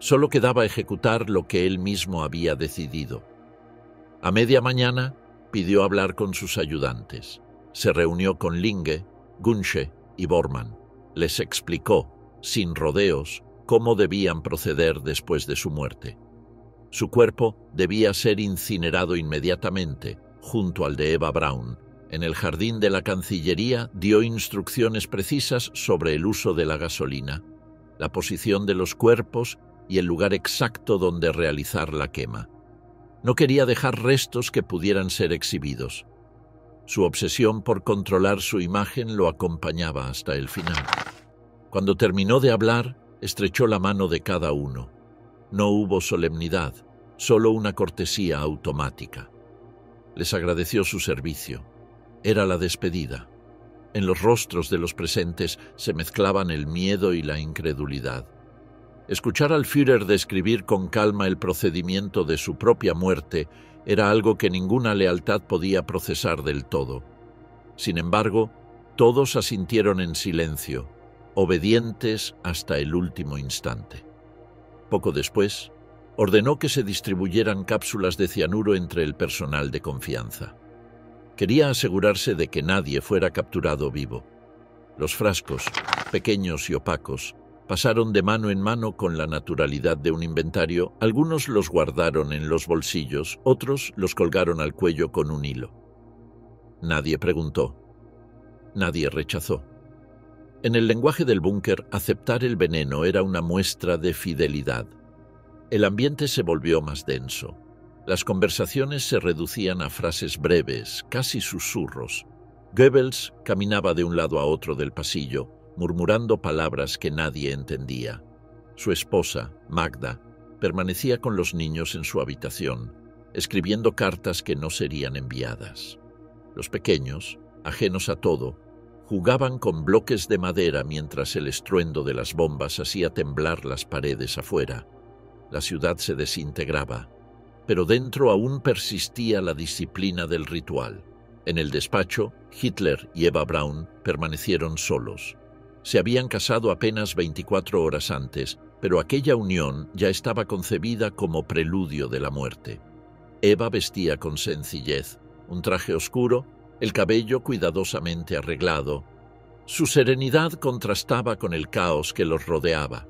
Solo quedaba ejecutar lo que él mismo había decidido. A media mañana pidió hablar con sus ayudantes. Se reunió con Linge, Gunsche y Bormann. Les explicó, sin rodeos, cómo debían proceder después de su muerte. Su cuerpo debía ser incinerado inmediatamente, junto al de Eva Braun. En el jardín de la Cancillería dio instrucciones precisas sobre el uso de la gasolina, la posición de los cuerpos y el lugar exacto donde realizar la quema. No quería dejar restos que pudieran ser exhibidos. Su obsesión por controlar su imagen lo acompañaba hasta el final. Cuando terminó de hablar, estrechó la mano de cada uno. No hubo solemnidad, solo una cortesía automática. Les agradeció su servicio. Era la despedida. En los rostros de los presentes se mezclaban el miedo y la incredulidad. Escuchar al Führer describir con calma el procedimiento de su propia muerte era algo que ninguna lealtad podía procesar del todo. Sin embargo, todos asintieron en silencio, obedientes hasta el último instante. Poco después, ordenó que se distribuyeran cápsulas de cianuro entre el personal de confianza. Quería asegurarse de que nadie fuera capturado vivo. Los frascos, pequeños y opacos, pasaron de mano en mano con la naturalidad de un inventario. Algunos los guardaron en los bolsillos, otros los colgaron al cuello con un hilo. Nadie preguntó. Nadie rechazó. En el lenguaje del búnker, aceptar el veneno era una muestra de fidelidad. El ambiente se volvió más denso. Las conversaciones se reducían a frases breves, casi susurros. Goebbels caminaba de un lado a otro del pasillo, murmurando palabras que nadie entendía. Su esposa, Magda, permanecía con los niños en su habitación, escribiendo cartas que no serían enviadas. Los pequeños, ajenos a todo, jugaban con bloques de madera mientras el estruendo de las bombas hacía temblar las paredes afuera. La ciudad se desintegraba, pero dentro aún persistía la disciplina del ritual. En el despacho, Hitler y Eva Braun permanecieron solos. Se habían casado apenas 24 horas antes, pero aquella unión ya estaba concebida como preludio de la muerte. Eva vestía con sencillez, un traje oscuro, el cabello cuidadosamente arreglado. Su serenidad contrastaba con el caos que los rodeaba.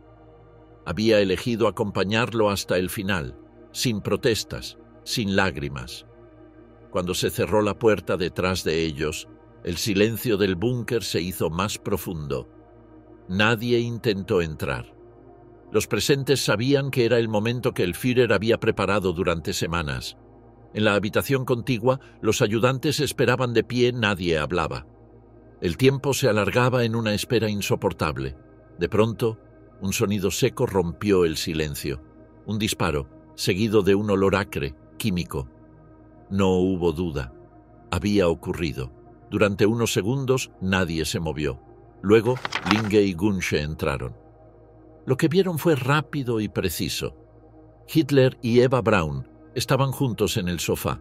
Había elegido acompañarlo hasta el final, sin protestas, sin lágrimas. Cuando se cerró la puerta detrás de ellos, el silencio del búnker se hizo más profundo. Nadie intentó entrar. Los presentes sabían que era el momento que el Führer había preparado durante semanas. En la habitación contigua, los ayudantes esperaban de pie, nadie hablaba. El tiempo se alargaba en una espera insoportable. De pronto, un sonido seco rompió el silencio. Un disparo, seguido de un olor acre, químico. No hubo duda. Había ocurrido. Durante unos segundos nadie se movió. Luego, Linge y Gunsche entraron. Lo que vieron fue rápido y preciso. Hitler y Eva Braun estaban juntos en el sofá.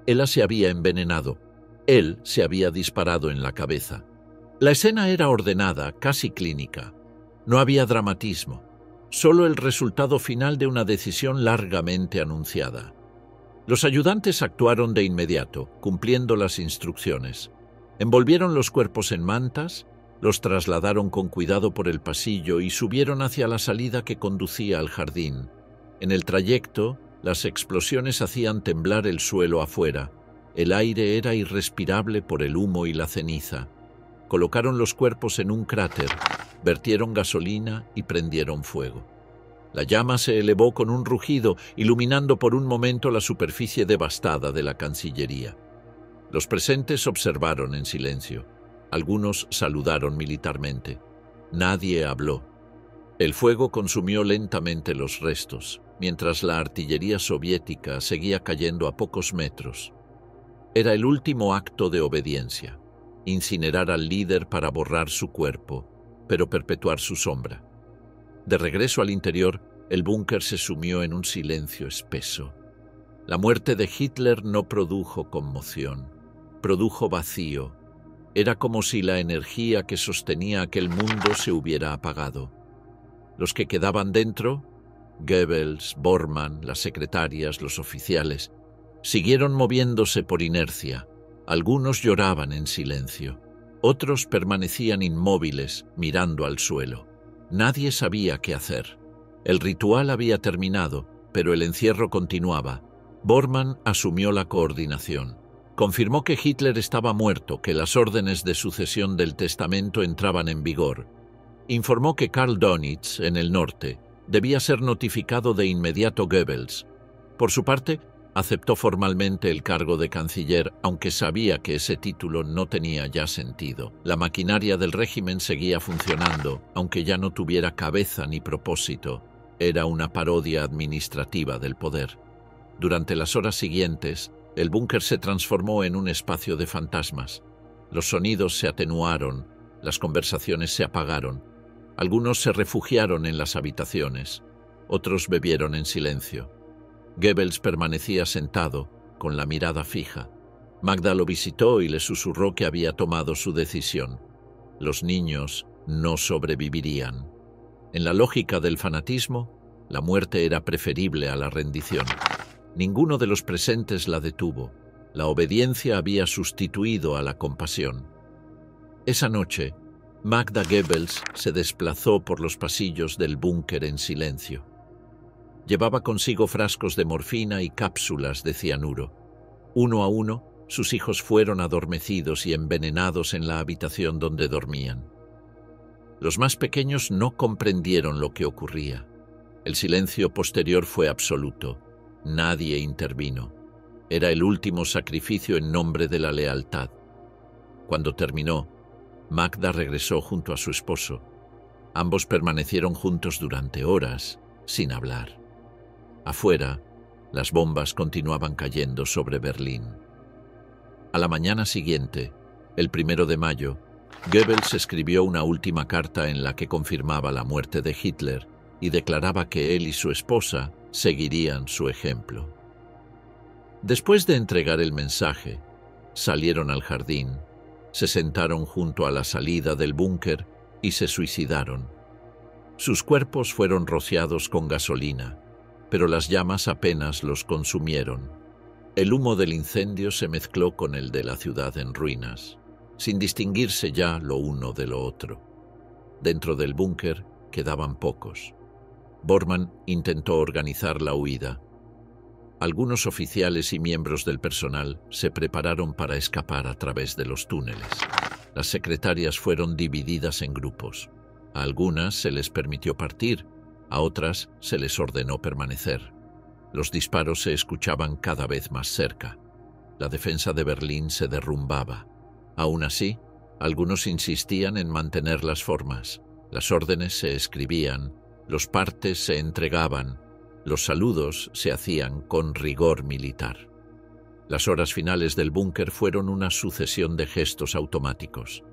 Ella se había envenenado. Él se había disparado en la cabeza. La escena era ordenada, casi clínica. No había dramatismo, solo el resultado final de una decisión largamente anunciada. Los ayudantes actuaron de inmediato, cumpliendo las instrucciones. Envolvieron los cuerpos en mantas, los trasladaron con cuidado por el pasillo y subieron hacia la salida que conducía al jardín. En el trayecto, las explosiones hacían temblar el suelo afuera. El aire era irrespirable por el humo y la ceniza. Colocaron los cuerpos en un cráter, vertieron gasolina y prendieron fuego. La llama se elevó con un rugido, iluminando por un momento la superficie devastada de la Cancillería. Los presentes observaron en silencio. Algunos saludaron militarmente. Nadie habló. El fuego consumió lentamente los restos, mientras la artillería soviética seguía cayendo a pocos metros. Era el último acto de obediencia. Incinerar al líder para borrar su cuerpo, pero perpetuar su sombra. De regreso al interior, el búnker se sumió en un silencio espeso. La muerte de Hitler no produjo conmoción, produjo vacío. Era como si la energía que sostenía aquel mundo se hubiera apagado. Los que quedaban dentro, Goebbels, Bormann, las secretarias, los oficiales, siguieron moviéndose por inercia. Algunos lloraban en silencio. Otros permanecían inmóviles, mirando al suelo. Nadie sabía qué hacer. El ritual había terminado, pero el encierro continuaba. Bormann asumió la coordinación. Confirmó que Hitler estaba muerto, que las órdenes de sucesión del testamento entraban en vigor. Informó que Karl Dönitz, en el norte, debía ser notificado de inmediato Goebbels. Por su parte, aceptó formalmente el cargo de canciller, aunque sabía que ese título no tenía ya sentido. La maquinaria del régimen seguía funcionando, aunque ya no tuviera cabeza ni propósito. Era una parodia administrativa del poder. Durante las horas siguientes, el búnker se transformó en un espacio de fantasmas. Los sonidos se atenuaron, las conversaciones se apagaron. Algunos se refugiaron en las habitaciones, otros bebieron en silencio. Goebbels permanecía sentado, con la mirada fija. Magda lo visitó y le susurró que había tomado su decisión. Los niños no sobrevivirían. En la lógica del fanatismo, la muerte era preferible a la rendición. Ninguno de los presentes la detuvo. La obediencia había sustituido a la compasión. Esa noche, Magda Goebbels se desplazó por los pasillos del búnker en silencio. Llevaba consigo frascos de morfina y cápsulas de cianuro. Uno a uno, sus hijos fueron adormecidos y envenenados en la habitación donde dormían. Los más pequeños no comprendieron lo que ocurría. El silencio posterior fue absoluto. Nadie intervino. Era el último sacrificio en nombre de la lealtad. Cuando terminó, Magda regresó junto a su esposo. Ambos permanecieron juntos durante horas, sin hablar. Afuera, las bombas continuaban cayendo sobre Berlín. A la mañana siguiente, el 1 de mayo, Goebbels escribió una última carta en la que confirmaba la muerte de Hitler y declaraba que él y su esposa seguirían su ejemplo. Después de entregar el mensaje, salieron al jardín, se sentaron junto a la salida del búnker y se suicidaron. Sus cuerpos fueron rociados con gasolina, pero las llamas apenas los consumieron. El humo del incendio se mezcló con el de la ciudad en ruinas, sin distinguirse ya lo uno de lo otro. Dentro del búnker quedaban pocos. Bormann intentó organizar la huida. Algunos oficiales y miembros del personal se prepararon para escapar a través de los túneles. Las secretarias fueron divididas en grupos. A algunas se les permitió partir, a otras se les ordenó permanecer. Los disparos se escuchaban cada vez más cerca. La defensa de Berlín se derrumbaba. Aún así, algunos insistían en mantener las formas. Las órdenes se escribían, los partes se entregaban, los saludos se hacían con rigor militar. Las horas finales del búnker fueron una sucesión de gestos automáticos.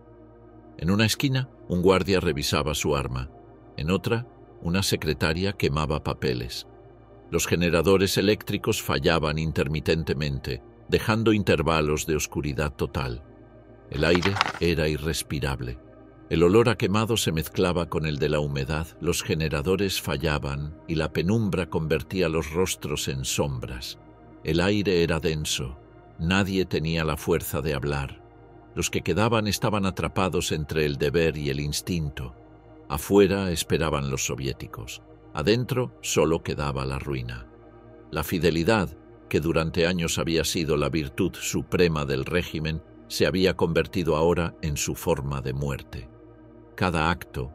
En una esquina, un guardia revisaba su arma. En otra, una secretaria quemaba papeles. Los generadores eléctricos fallaban intermitentemente, dejando intervalos de oscuridad total. El aire era irrespirable. El olor a quemado se mezclaba con el de la humedad, los generadores fallaban y la penumbra convertía los rostros en sombras. El aire era denso, nadie tenía la fuerza de hablar. Los que quedaban estaban atrapados entre el deber y el instinto. Afuera esperaban los soviéticos, adentro solo quedaba la ruina. La fidelidad, que durante años había sido la virtud suprema del régimen, se había convertido ahora en su forma de muerte. Cada acto,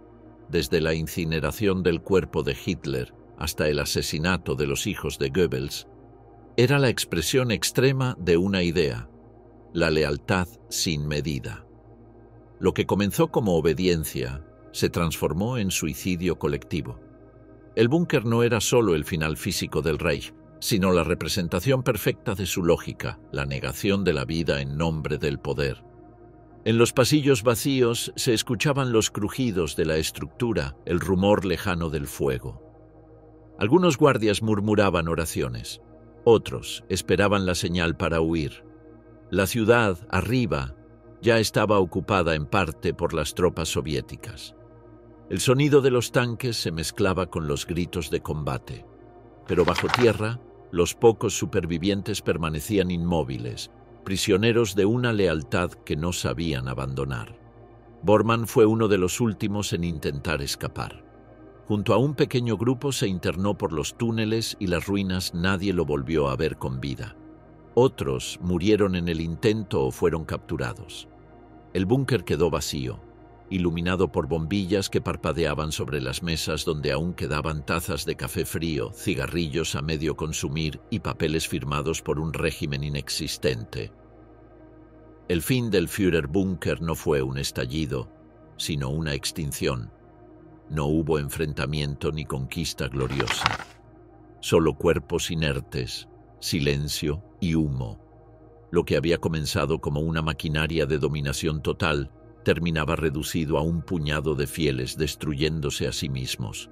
desde la incineración del cuerpo de Hitler hasta el asesinato de los hijos de Goebbels, era la expresión extrema de una idea, la lealtad sin medida. Lo que comenzó como obediencia se transformó en suicidio colectivo. El búnker no era solo el final físico del Reich, sino la representación perfecta de su lógica, la negación de la vida en nombre del poder. En los pasillos vacíos se escuchaban los crujidos de la estructura, el rumor lejano del fuego. Algunos guardias murmuraban oraciones, otros esperaban la señal para huir. La ciudad, arriba, ya estaba ocupada en parte por las tropas soviéticas. El sonido de los tanques se mezclaba con los gritos de combate, pero bajo tierra, los pocos supervivientes permanecían inmóviles, prisioneros de una lealtad que no sabían abandonar. Bormann fue uno de los últimos en intentar escapar. Junto a un pequeño grupo se internó por los túneles y las ruinas, nadie lo volvió a ver con vida. Otros murieron en el intento o fueron capturados. El búnker quedó vacío, iluminado por bombillas que parpadeaban sobre las mesas donde aún quedaban tazas de café frío, cigarrillos a medio consumir y papeles firmados por un régimen inexistente. El fin del Führerbunker no fue un estallido, sino una extinción. No hubo enfrentamiento ni conquista gloriosa. Solo cuerpos inertes, silencio y humo. Lo que había comenzado como una maquinaria de dominación total terminaba reducido a un puñado de fieles destruyéndose a sí mismos.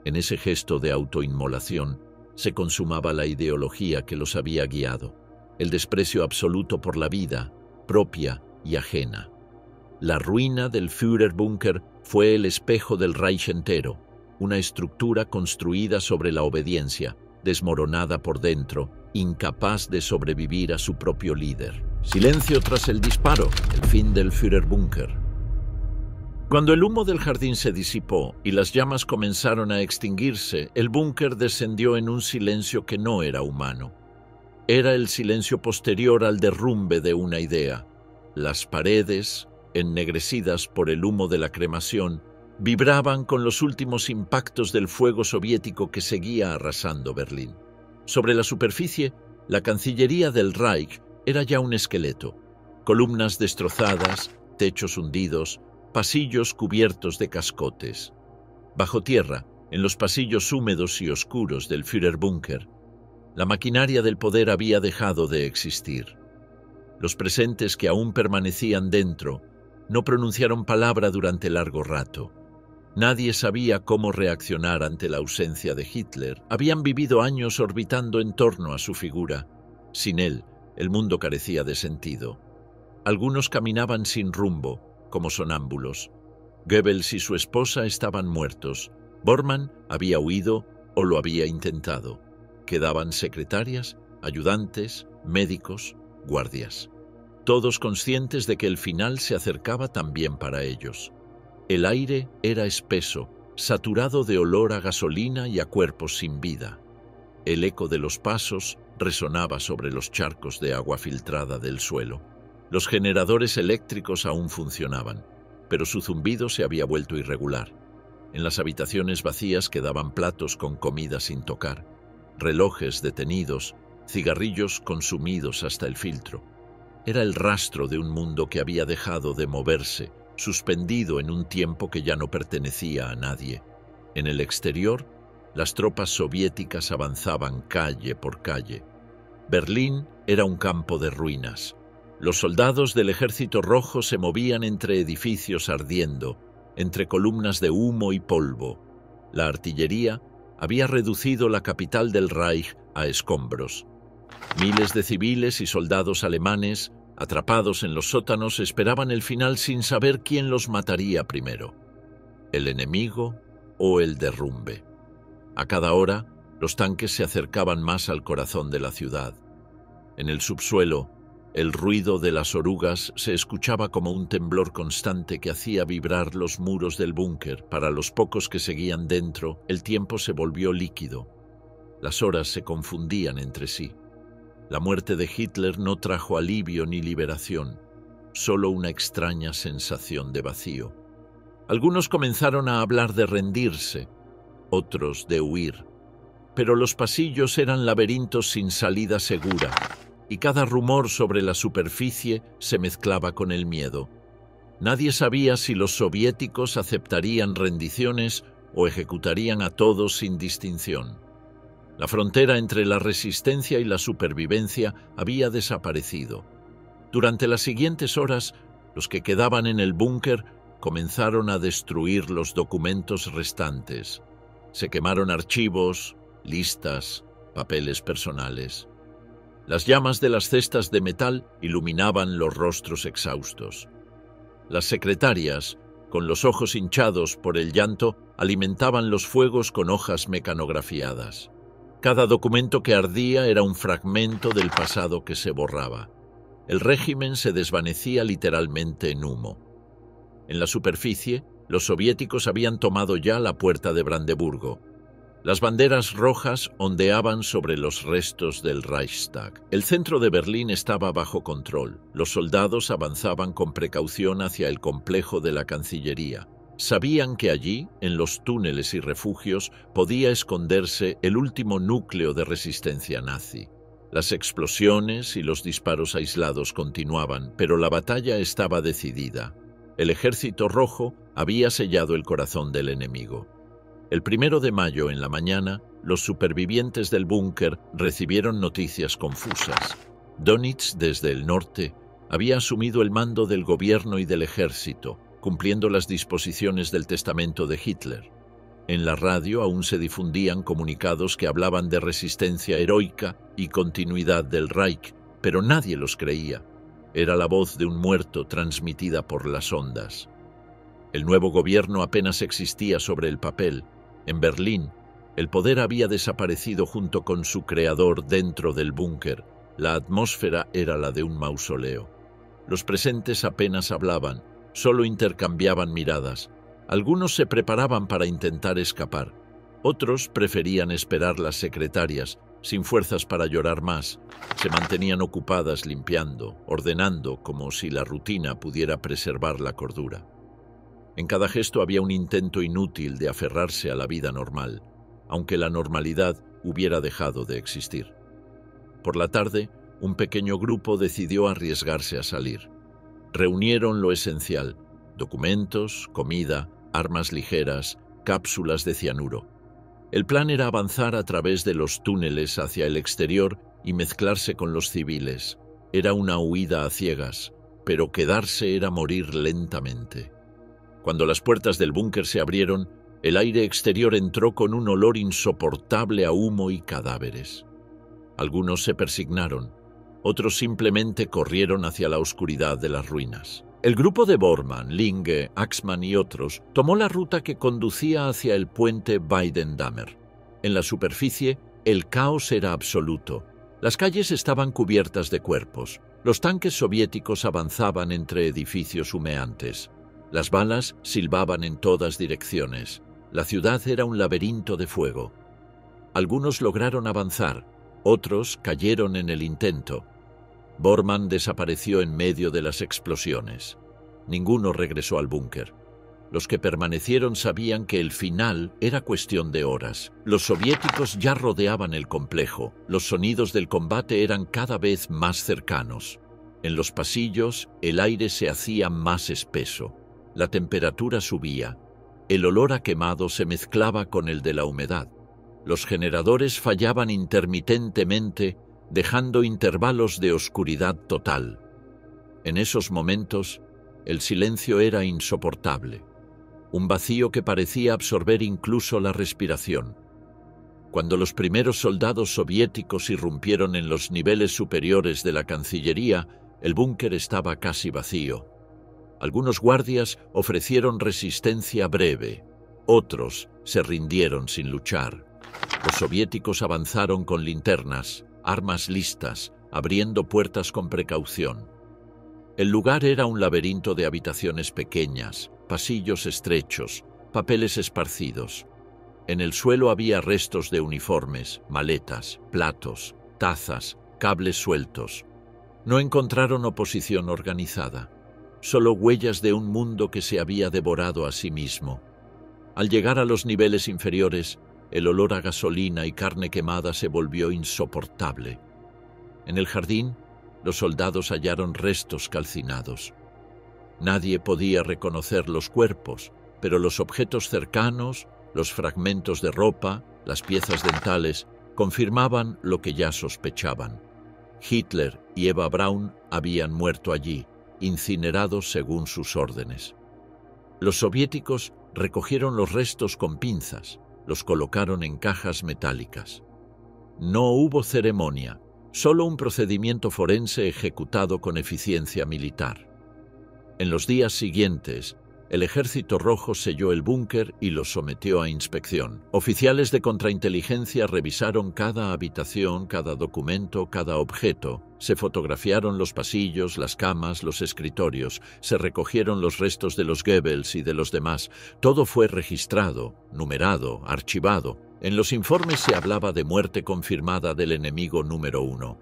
En ese gesto de autoinmolación se consumaba la ideología que los había guiado, el desprecio absoluto por la vida, propia y ajena. La ruina del Führerbunker fue el espejo del Reich entero, una estructura construida sobre la obediencia, desmoronada por dentro, incapaz de sobrevivir a su propio líder. Silencio tras el disparo, el fin del Führerbunker. Cuando el humo del jardín se disipó y las llamas comenzaron a extinguirse, el búnker descendió en un silencio que no era humano. Era el silencio posterior al derrumbe de una idea. Las paredes, ennegrecidas por el humo de la cremación, vibraban con los últimos impactos del fuego soviético que seguía arrasando Berlín. Sobre la superficie, la Cancillería del Reich era ya un esqueleto, columnas destrozadas, techos hundidos, pasillos cubiertos de cascotes. Bajo tierra, en los pasillos húmedos y oscuros del Führerbunker, la maquinaria del poder había dejado de existir. Los presentes que aún permanecían dentro no pronunciaron palabra durante largo rato. Nadie sabía cómo reaccionar ante la ausencia de Hitler. Habían vivido años orbitando en torno a su figura. Sin él, el mundo carecía de sentido. Algunos caminaban sin rumbo, como sonámbulos. Goebbels y su esposa estaban muertos. Bormann había huido o lo había intentado. Quedaban secretarias, ayudantes, médicos, guardias. Todos conscientes de que el final se acercaba también para ellos. El aire era espeso, saturado de olor a gasolina y a cuerpos sin vida. El eco de los pasos resonaba sobre los charcos de agua filtrada del suelo. Los generadores eléctricos aún funcionaban, pero su zumbido se había vuelto irregular. En las habitaciones vacías quedaban platos con comida sin tocar, relojes detenidos, cigarrillos consumidos hasta el filtro. Era el rastro de un mundo que había dejado de moverse, suspendido en un tiempo que ya no pertenecía a nadie. En el exterior, las tropas soviéticas avanzaban calle por calle. Berlín era un campo de ruinas. Los soldados del Ejército Rojo se movían entre edificios ardiendo, entre columnas de humo y polvo. La artillería había reducido la capital del Reich a escombros. Miles de civiles y soldados alemanes, atrapados en los sótanos, esperaban el final sin saber quién los mataría primero, el enemigo o el derrumbe. A cada hora, los tanques se acercaban más al corazón de la ciudad. En el subsuelo, el ruido de las orugas se escuchaba como un temblor constante que hacía vibrar los muros del búnker. Para los pocos que seguían dentro, el tiempo se volvió líquido. Las horas se confundían entre sí. La muerte de Hitler no trajo alivio ni liberación, solo una extraña sensación de vacío. Algunos comenzaron a hablar de rendirse, otros de huir, pero los pasillos eran laberintos sin salida segura, y cada rumor sobre la superficie se mezclaba con el miedo. Nadie sabía si los soviéticos aceptarían rendiciones o ejecutarían a todos sin distinción. La frontera entre la resistencia y la supervivencia había desaparecido. Durante las siguientes horas, los que quedaban en el búnker comenzaron a destruir los documentos restantes. Se quemaron archivos, listas, papeles personales. Las llamas de las cestas de metal iluminaban los rostros exhaustos. Las secretarias, con los ojos hinchados por el llanto, alimentaban los fuegos con hojas mecanografiadas. Cada documento que ardía era un fragmento del pasado que se borraba. El régimen se desvanecía literalmente en humo. En la superficie, los soviéticos habían tomado ya la puerta de Brandeburgo. Las banderas rojas ondeaban sobre los restos del Reichstag. El centro de Berlín estaba bajo control. Los soldados avanzaban con precaución hacia el complejo de la Cancillería. Sabían que allí, en los túneles y refugios, podía esconderse el último núcleo de resistencia nazi. Las explosiones y los disparos aislados continuaban, pero la batalla estaba decidida. El Ejército Rojo había sellado el corazón del enemigo. El 1 de mayo, en la mañana, los supervivientes del búnker recibieron noticias confusas. Dönitz, desde el norte, había asumido el mando del gobierno y del ejército, cumpliendo las disposiciones del testamento de Hitler. En la radio aún se difundían comunicados que hablaban de resistencia heroica y continuidad del Reich, pero nadie los creía. Era la voz de un muerto transmitida por las ondas. El nuevo gobierno apenas existía sobre el papel. En Berlín, el poder había desaparecido junto con su creador dentro del búnker. La atmósfera era la de un mausoleo. Los presentes apenas hablaban, solo intercambiaban miradas. Algunos se preparaban para intentar escapar. Otros preferían esperar las secretarias, sin fuerzas para llorar más. Se mantenían ocupadas limpiando, ordenando, como si la rutina pudiera preservar la cordura. En cada gesto había un intento inútil de aferrarse a la vida normal, aunque la normalidad hubiera dejado de existir. Por la tarde, un pequeño grupo decidió arriesgarse a salir. Reunieron lo esencial: documentos, comida, armas ligeras, cápsulas de cianuro. El plan era avanzar a través de los túneles hacia el exterior y mezclarse con los civiles. Era una huida a ciegas, pero quedarse era morir lentamente. Cuando las puertas del búnker se abrieron, el aire exterior entró con un olor insoportable a humo y cadáveres. Algunos se persignaron, otros simplemente corrieron hacia la oscuridad de las ruinas. El grupo de Bormann, Linge, Axmann y otros tomó la ruta que conducía hacia el puente Weidendammer. En la superficie, el caos era absoluto. Las calles estaban cubiertas de cuerpos. Los tanques soviéticos avanzaban entre edificios humeantes. Las balas silbaban en todas direcciones. La ciudad era un laberinto de fuego. Algunos lograron avanzar, otros cayeron en el intento. Bormann desapareció en medio de las explosiones. Ninguno regresó al búnker. Los que permanecieron sabían que el final era cuestión de horas. Los soviéticos ya rodeaban el complejo. Los sonidos del combate eran cada vez más cercanos. En los pasillos, el aire se hacía más espeso. La temperatura subía. El olor a quemado se mezclaba con el de la humedad. Los generadores fallaban intermitentemente, dejando intervalos de oscuridad total. En esos momentos, el silencio era insoportable. Un vacío que parecía absorber incluso la respiración. Cuando los primeros soldados soviéticos irrumpieron en los niveles superiores de la Cancillería, el búnker estaba casi vacío. Algunos guardias ofrecieron resistencia breve, otros se rindieron sin luchar. Los soviéticos avanzaron con linternas, armas listas, abriendo puertas con precaución. El lugar era un laberinto de habitaciones pequeñas, pasillos estrechos, papeles esparcidos. En el suelo había restos de uniformes, maletas, platos, tazas, cables sueltos. No encontraron oposición organizada, solo huellas de un mundo que se había devorado a sí mismo. Al llegar a los niveles inferiores, el olor a gasolina y carne quemada se volvió insoportable. En el jardín, los soldados hallaron restos calcinados. Nadie podía reconocer los cuerpos, pero los objetos cercanos, los fragmentos de ropa, las piezas dentales, confirmaban lo que ya sospechaban. Hitler y Eva Braun habían muerto allí, incinerados según sus órdenes. Los soviéticos recogieron los restos con pinzas, los colocaron en cajas metálicas. No hubo ceremonia, solo un procedimiento forense ejecutado con eficiencia militar. En los días siguientes, el Ejército Rojo selló el búnker y lo sometió a inspección. Oficiales de contrainteligencia revisaron cada habitación, cada documento, cada objeto. Se fotografiaron los pasillos, las camas, los escritorios. Se recogieron los restos de los Goebbels y de los demás. Todo fue registrado, numerado, archivado. En los informes se hablaba de muerte confirmada del enemigo número 1.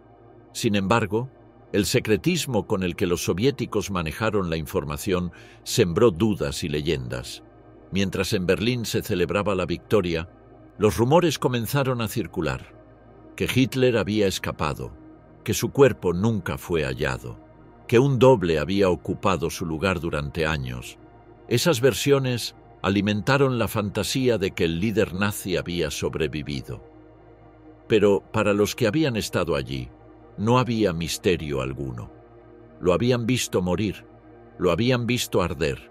Sin embargo, el secretismo con el que los soviéticos manejaron la información sembró dudas y leyendas. Mientras en Berlín se celebraba la victoria, los rumores comenzaron a circular. Que Hitler había escapado, que su cuerpo nunca fue hallado, que un doble había ocupado su lugar durante años. Esas versiones alimentaron la fantasía de que el líder nazi había sobrevivido. Pero para los que habían estado allí, no había misterio alguno. Lo habían visto morir, lo habían visto arder.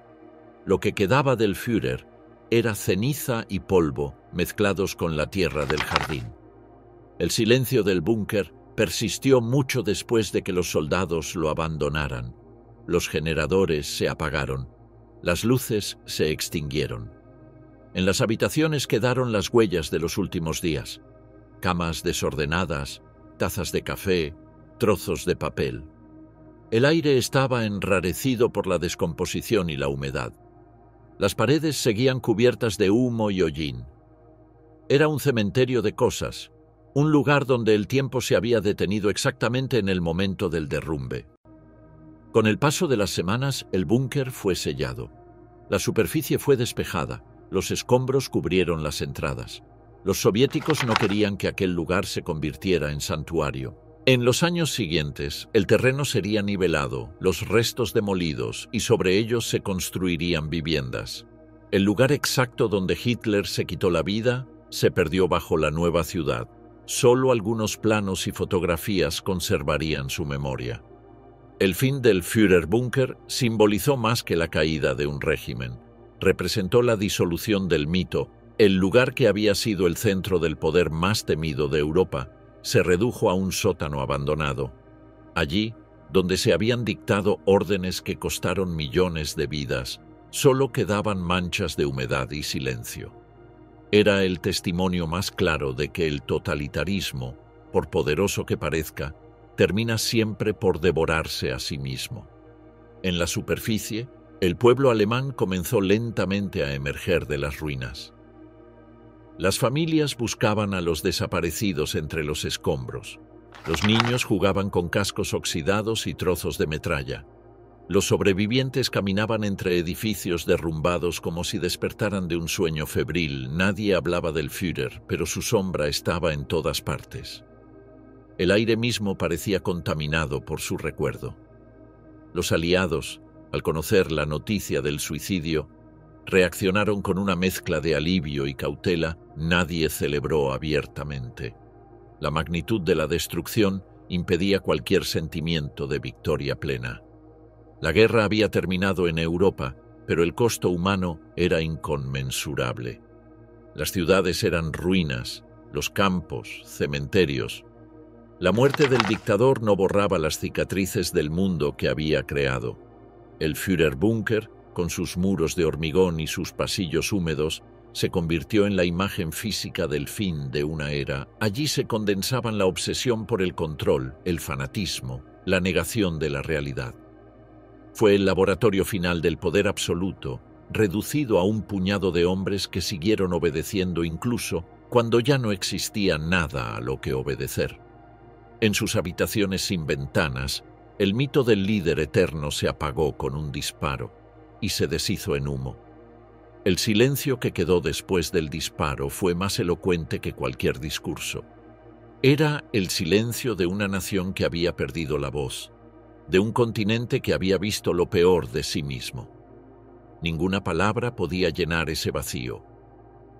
Lo que quedaba del Führer era ceniza y polvo mezclados con la tierra del jardín. El silencio del búnker persistió mucho después de que los soldados lo abandonaran. Los generadores se apagaron, las luces se extinguieron. En las habitaciones quedaron las huellas de los últimos días: camas desordenadas, tazas de café, trozos de papel. El aire estaba enrarecido por la descomposición y la humedad. Las paredes seguían cubiertas de humo y hollín. Era un cementerio de cosas, un lugar donde el tiempo se había detenido exactamente en el momento del derrumbe. Con el paso de las semanas, el búnker fue sellado. La superficie fue despejada, los escombros cubrieron las entradas. Los soviéticos no querían que aquel lugar se convirtiera en santuario. En los años siguientes, el terreno sería nivelado, los restos demolidos, y sobre ellos se construirían viviendas. El lugar exacto donde Hitler se quitó la vida se perdió bajo la nueva ciudad. Solo algunos planos y fotografías conservarían su memoria. El fin del Führerbunker simbolizó más que la caída de un régimen. Representó la disolución del mito. El lugar que había sido el centro del poder más temido de Europa se redujo a un sótano abandonado. Allí, donde se habían dictado órdenes que costaron millones de vidas, solo quedaban manchas de humedad y silencio. Era el testimonio más claro de que el totalitarismo, por poderoso que parezca, termina siempre por devorarse a sí mismo. En la superficie, el pueblo alemán comenzó lentamente a emerger de las ruinas. Las familias buscaban a los desaparecidos entre los escombros. Los niños jugaban con cascos oxidados y trozos de metralla. Los sobrevivientes caminaban entre edificios derrumbados como si despertaran de un sueño febril. Nadie hablaba del Führer, pero su sombra estaba en todas partes. El aire mismo parecía contaminado por su recuerdo. Los aliados, al conocer la noticia del suicidio, reaccionaron con una mezcla de alivio y cautela. Nadie celebró abiertamente. La magnitud de la destrucción impedía cualquier sentimiento de victoria plena. La guerra había terminado en Europa, pero el costo humano era inconmensurable. Las ciudades eran ruinas, los campos, cementerios. La muerte del dictador no borraba las cicatrices del mundo que había creado. El Führerbunker, con sus muros de hormigón y sus pasillos húmedos, se convirtió en la imagen física del fin de una era. Allí se condensaban la obsesión por el control, el fanatismo, la negación de la realidad. Fue el laboratorio final del poder absoluto, reducido a un puñado de hombres que siguieron obedeciendo incluso cuando ya no existía nada a lo que obedecer. En sus habitaciones sin ventanas, el mito del líder eterno se apagó con un disparo y se deshizo en humo. El silencio que quedó después del disparo fue más elocuente que cualquier discurso. Era el silencio de una nación que había perdido la voz, de un continente que había visto lo peor de sí mismo. Ninguna palabra podía llenar ese vacío.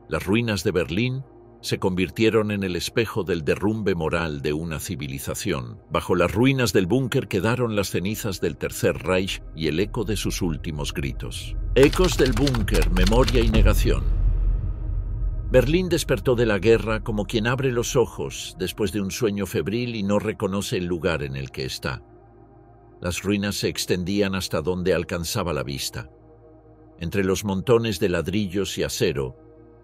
Las ruinas de Berlín se convirtieron en el espejo del derrumbe moral de una civilización. Bajo las ruinas del búnker quedaron las cenizas del Tercer Reich y el eco de sus últimos gritos. Ecos del búnker, memoria y negación. Berlín despertó de la guerra como quien abre los ojos después de un sueño febril y no reconoce el lugar en el que está. Las ruinas se extendían hasta donde alcanzaba la vista. Entre los montones de ladrillos y acero,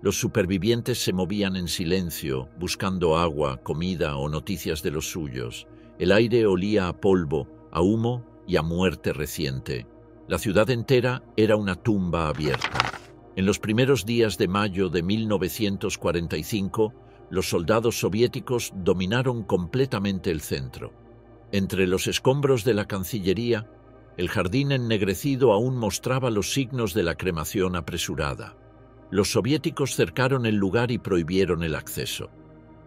los supervivientes se movían en silencio, buscando agua, comida o noticias de los suyos. El aire olía a polvo, a humo y a muerte reciente. La ciudad entera era una tumba abierta. En los primeros días de mayo de 1945, los soldados soviéticos dominaron completamente el centro. Entre los escombros de la Cancillería, el jardín ennegrecido aún mostraba los signos de la cremación apresurada. Los soviéticos cercaron el lugar y prohibieron el acceso.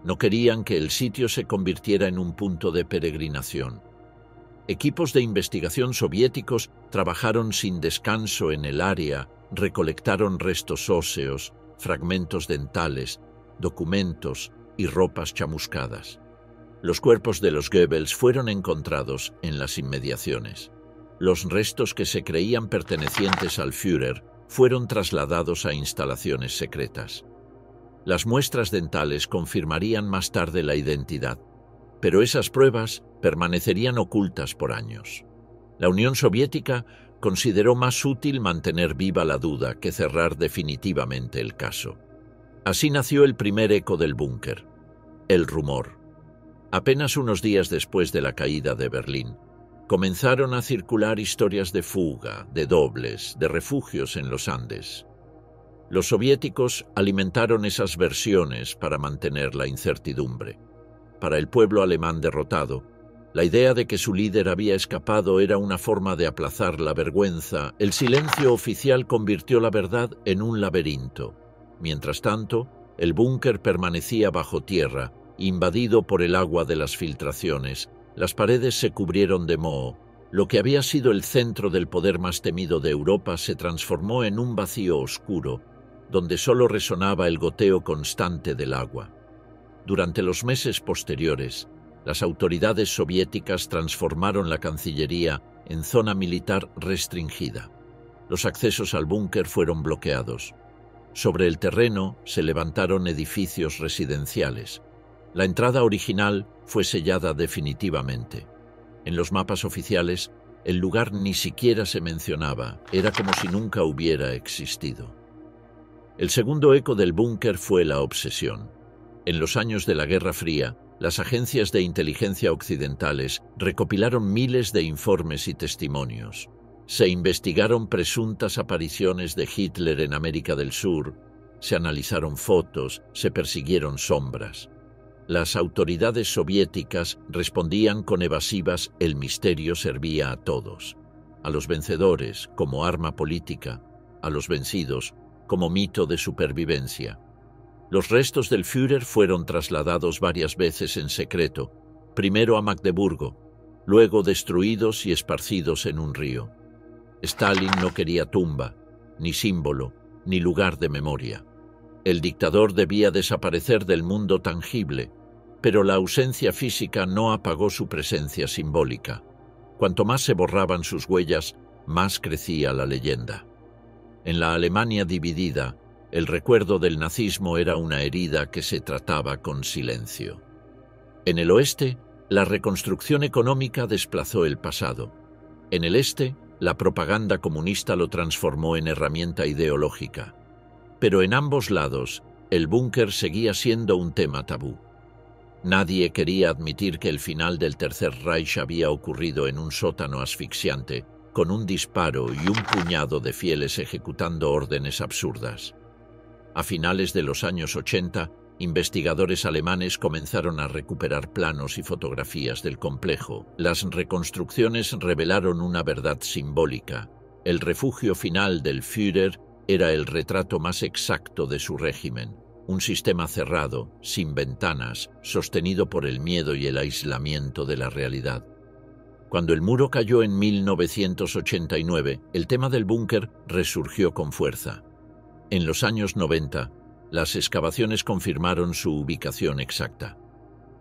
No querían que el sitio se convirtiera en un punto de peregrinación. Equipos de investigación soviéticos trabajaron sin descanso en el área, recolectaron restos óseos, fragmentos dentales, documentos y ropas chamuscadas. Los cuerpos de los Goebbels fueron encontrados en las inmediaciones. Los restos que se creían pertenecientes al Führer fueron trasladados a instalaciones secretas. Las muestras dentales confirmarían más tarde la identidad, pero esas pruebas permanecerían ocultas por años. La Unión Soviética consideró más útil mantener viva la duda que cerrar definitivamente el caso. Así nació el primer eco del búnker, el rumor. Apenas unos días después de la caída de Berlín, comenzaron a circular historias de fuga, de dobles, de refugios en los Andes. Los soviéticos alimentaron esas versiones para mantener la incertidumbre. Para el pueblo alemán derrotado, la idea de que su líder había escapado era una forma de aplazar la vergüenza. El silencio oficial convirtió la verdad en un laberinto. Mientras tanto, el búnker permanecía bajo tierra, invadido por el agua de las filtraciones. Las paredes se cubrieron de moho. Lo que había sido el centro del poder más temido de Europa se transformó en un vacío oscuro, donde solo resonaba el goteo constante del agua. Durante los meses posteriores, las autoridades soviéticas transformaron la Cancillería en zona militar restringida. Los accesos al búnker fueron bloqueados. Sobre el terreno se levantaron edificios residenciales. La entrada original fue sellada definitivamente. En los mapas oficiales, el lugar ni siquiera se mencionaba, era como si nunca hubiera existido. El segundo eco del búnker fue la obsesión. En los años de la Guerra Fría, las agencias de inteligencia occidentales recopilaron miles de informes y testimonios. Se investigaron presuntas apariciones de Hitler en América del Sur, Se analizaron fotos, se persiguieron sombras. Las autoridades soviéticas respondían con evasivas: el misterio servía a todos, a los vencedores como arma política, a los vencidos como mito de supervivencia. Los restos del Führer fueron trasladados varias veces en secreto, primero a Magdeburgo, luego destruidos y esparcidos en un río. Stalin no quería tumba, ni símbolo, ni lugar de memoria. El dictador debía desaparecer del mundo tangible, pero la ausencia física no apagó su presencia simbólica. Cuanto más se borraban sus huellas, más crecía la leyenda. En la Alemania dividida, el recuerdo del nazismo era una herida que se trataba con silencio. En el oeste, la reconstrucción económica desplazó el pasado. En el este, la propaganda comunista lo transformó en herramienta ideológica. Pero en ambos lados, el búnker seguía siendo un tema tabú. Nadie quería admitir que el final del Tercer Reich había ocurrido en un sótano asfixiante, con un disparo y un puñado de fieles ejecutando órdenes absurdas. A finales de los años 80, investigadores alemanes comenzaron a recuperar planos y fotografías del complejo. Las reconstrucciones revelaron una verdad simbólica. El refugio final del Führer era el retrato más exacto de su régimen. Un sistema cerrado, sin ventanas, sostenido por el miedo y el aislamiento de la realidad. Cuando el muro cayó en 1989, el tema del búnker resurgió con fuerza. En los años 90, las excavaciones confirmaron su ubicación exacta.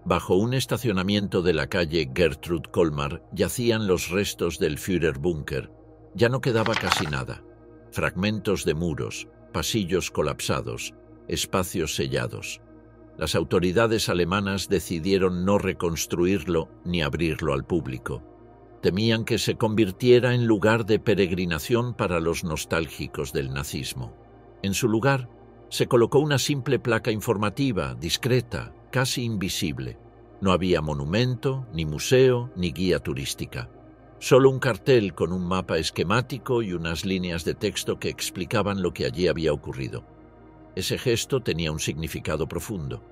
Bajo un estacionamiento de la calle Gertrud Kolmar yacían los restos del Führerbunker. Ya no quedaba casi nada. Fragmentos de muros, pasillos colapsados, espacios sellados. Las autoridades alemanas decidieron no reconstruirlo ni abrirlo al público. Temían que se convirtiera en lugar de peregrinación para los nostálgicos del nazismo. En su lugar, se colocó una simple placa informativa, discreta, casi invisible. No había monumento, ni museo, ni guía turística. Solo un cartel con un mapa esquemático y unas líneas de texto que explicaban lo que allí había ocurrido. Ese gesto tenía un significado profundo.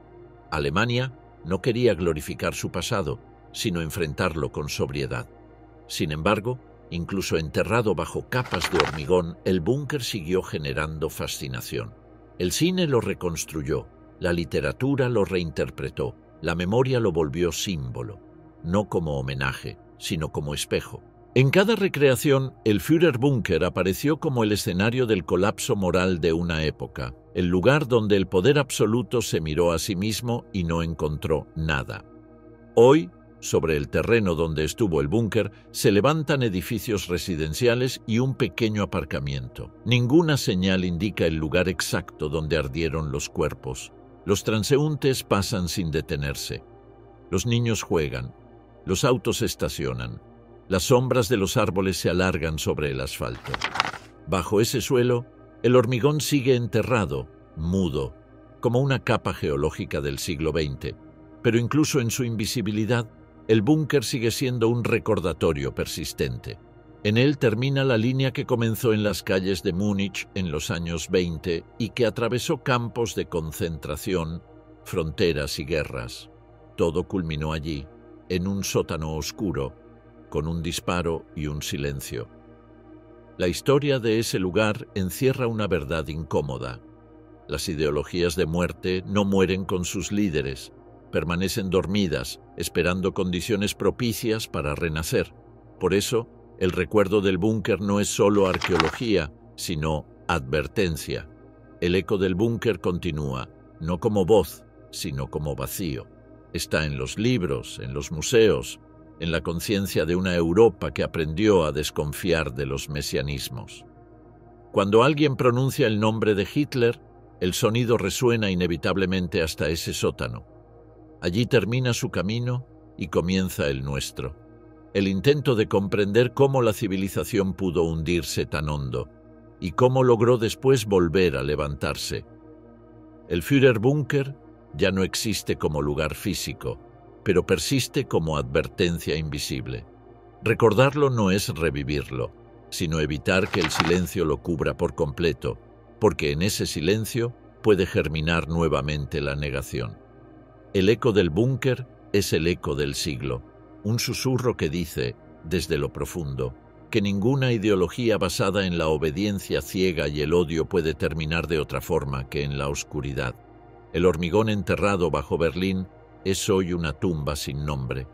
Alemania no quería glorificar su pasado, sino enfrentarlo con sobriedad. Sin embargo, incluso enterrado bajo capas de hormigón, el búnker siguió generando fascinación. El cine lo reconstruyó, la literatura lo reinterpretó, la memoria lo volvió símbolo, no como homenaje, sino como espejo. En cada recreación, el Führerbunker apareció como el escenario del colapso moral de una época, el lugar donde el poder absoluto se miró a sí mismo y no encontró nada. Hoy, sobre el terreno donde estuvo el búnker, se levantan edificios residenciales y un pequeño aparcamiento. Ninguna señal indica el lugar exacto donde ardieron los cuerpos. Los transeúntes pasan sin detenerse. Los niños juegan. Los autos estacionan. Las sombras de los árboles se alargan sobre el asfalto. Bajo ese suelo, el hormigón sigue enterrado, mudo, como una capa geológica del siglo XX. Pero incluso en su invisibilidad, el búnker sigue siendo un recordatorio persistente. En él termina la línea que comenzó en las calles de Múnich en los años 20 y que atravesó campos de concentración, fronteras y guerras. Todo culminó allí, en un sótano oscuro, con un disparo y un silencio. La historia de ese lugar encierra una verdad incómoda. Las ideologías de muerte no mueren con sus líderes, permanecen dormidas, esperando condiciones propicias para renacer. Por eso, el recuerdo del búnker no es solo arqueología, sino advertencia. El eco del búnker continúa, no como voz, sino como vacío. Está en los libros, en los museos, en la conciencia de una Europa que aprendió a desconfiar de los mesianismos. Cuando alguien pronuncia el nombre de Hitler, el sonido resuena inevitablemente hasta ese sótano. Allí termina su camino y comienza el nuestro. El intento de comprender cómo la civilización pudo hundirse tan hondo y cómo logró después volver a levantarse. El Führerbunker ya no existe como lugar físico, pero persiste como advertencia invisible. Recordarlo no es revivirlo, sino evitar que el silencio lo cubra por completo, porque en ese silencio puede germinar nuevamente la negación. El eco del búnker es el eco del siglo, un susurro que dice, desde lo profundo, que ninguna ideología basada en la obediencia ciega y el odio puede terminar de otra forma que en la oscuridad. El hormigón enterrado bajo Berlín es hoy una tumba sin nombre.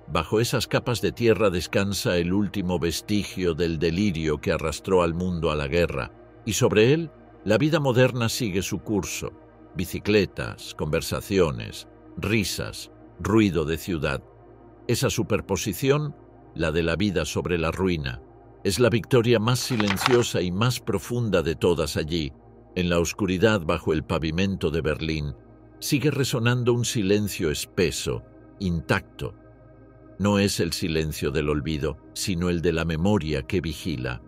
Bajo esas capas de tierra descansa el último vestigio del delirio que arrastró al mundo a la guerra, y sobre él la vida moderna sigue su curso. Bicicletas, conversaciones, risas, ruido de ciudad. Esa superposición, la de la vida sobre la ruina, es la victoria más silenciosa y más profunda de todas allí. En la oscuridad bajo el pavimento de Berlín sigue resonando un silencio espeso, intacto. No es el silencio del olvido, sino el de la memoria que vigila.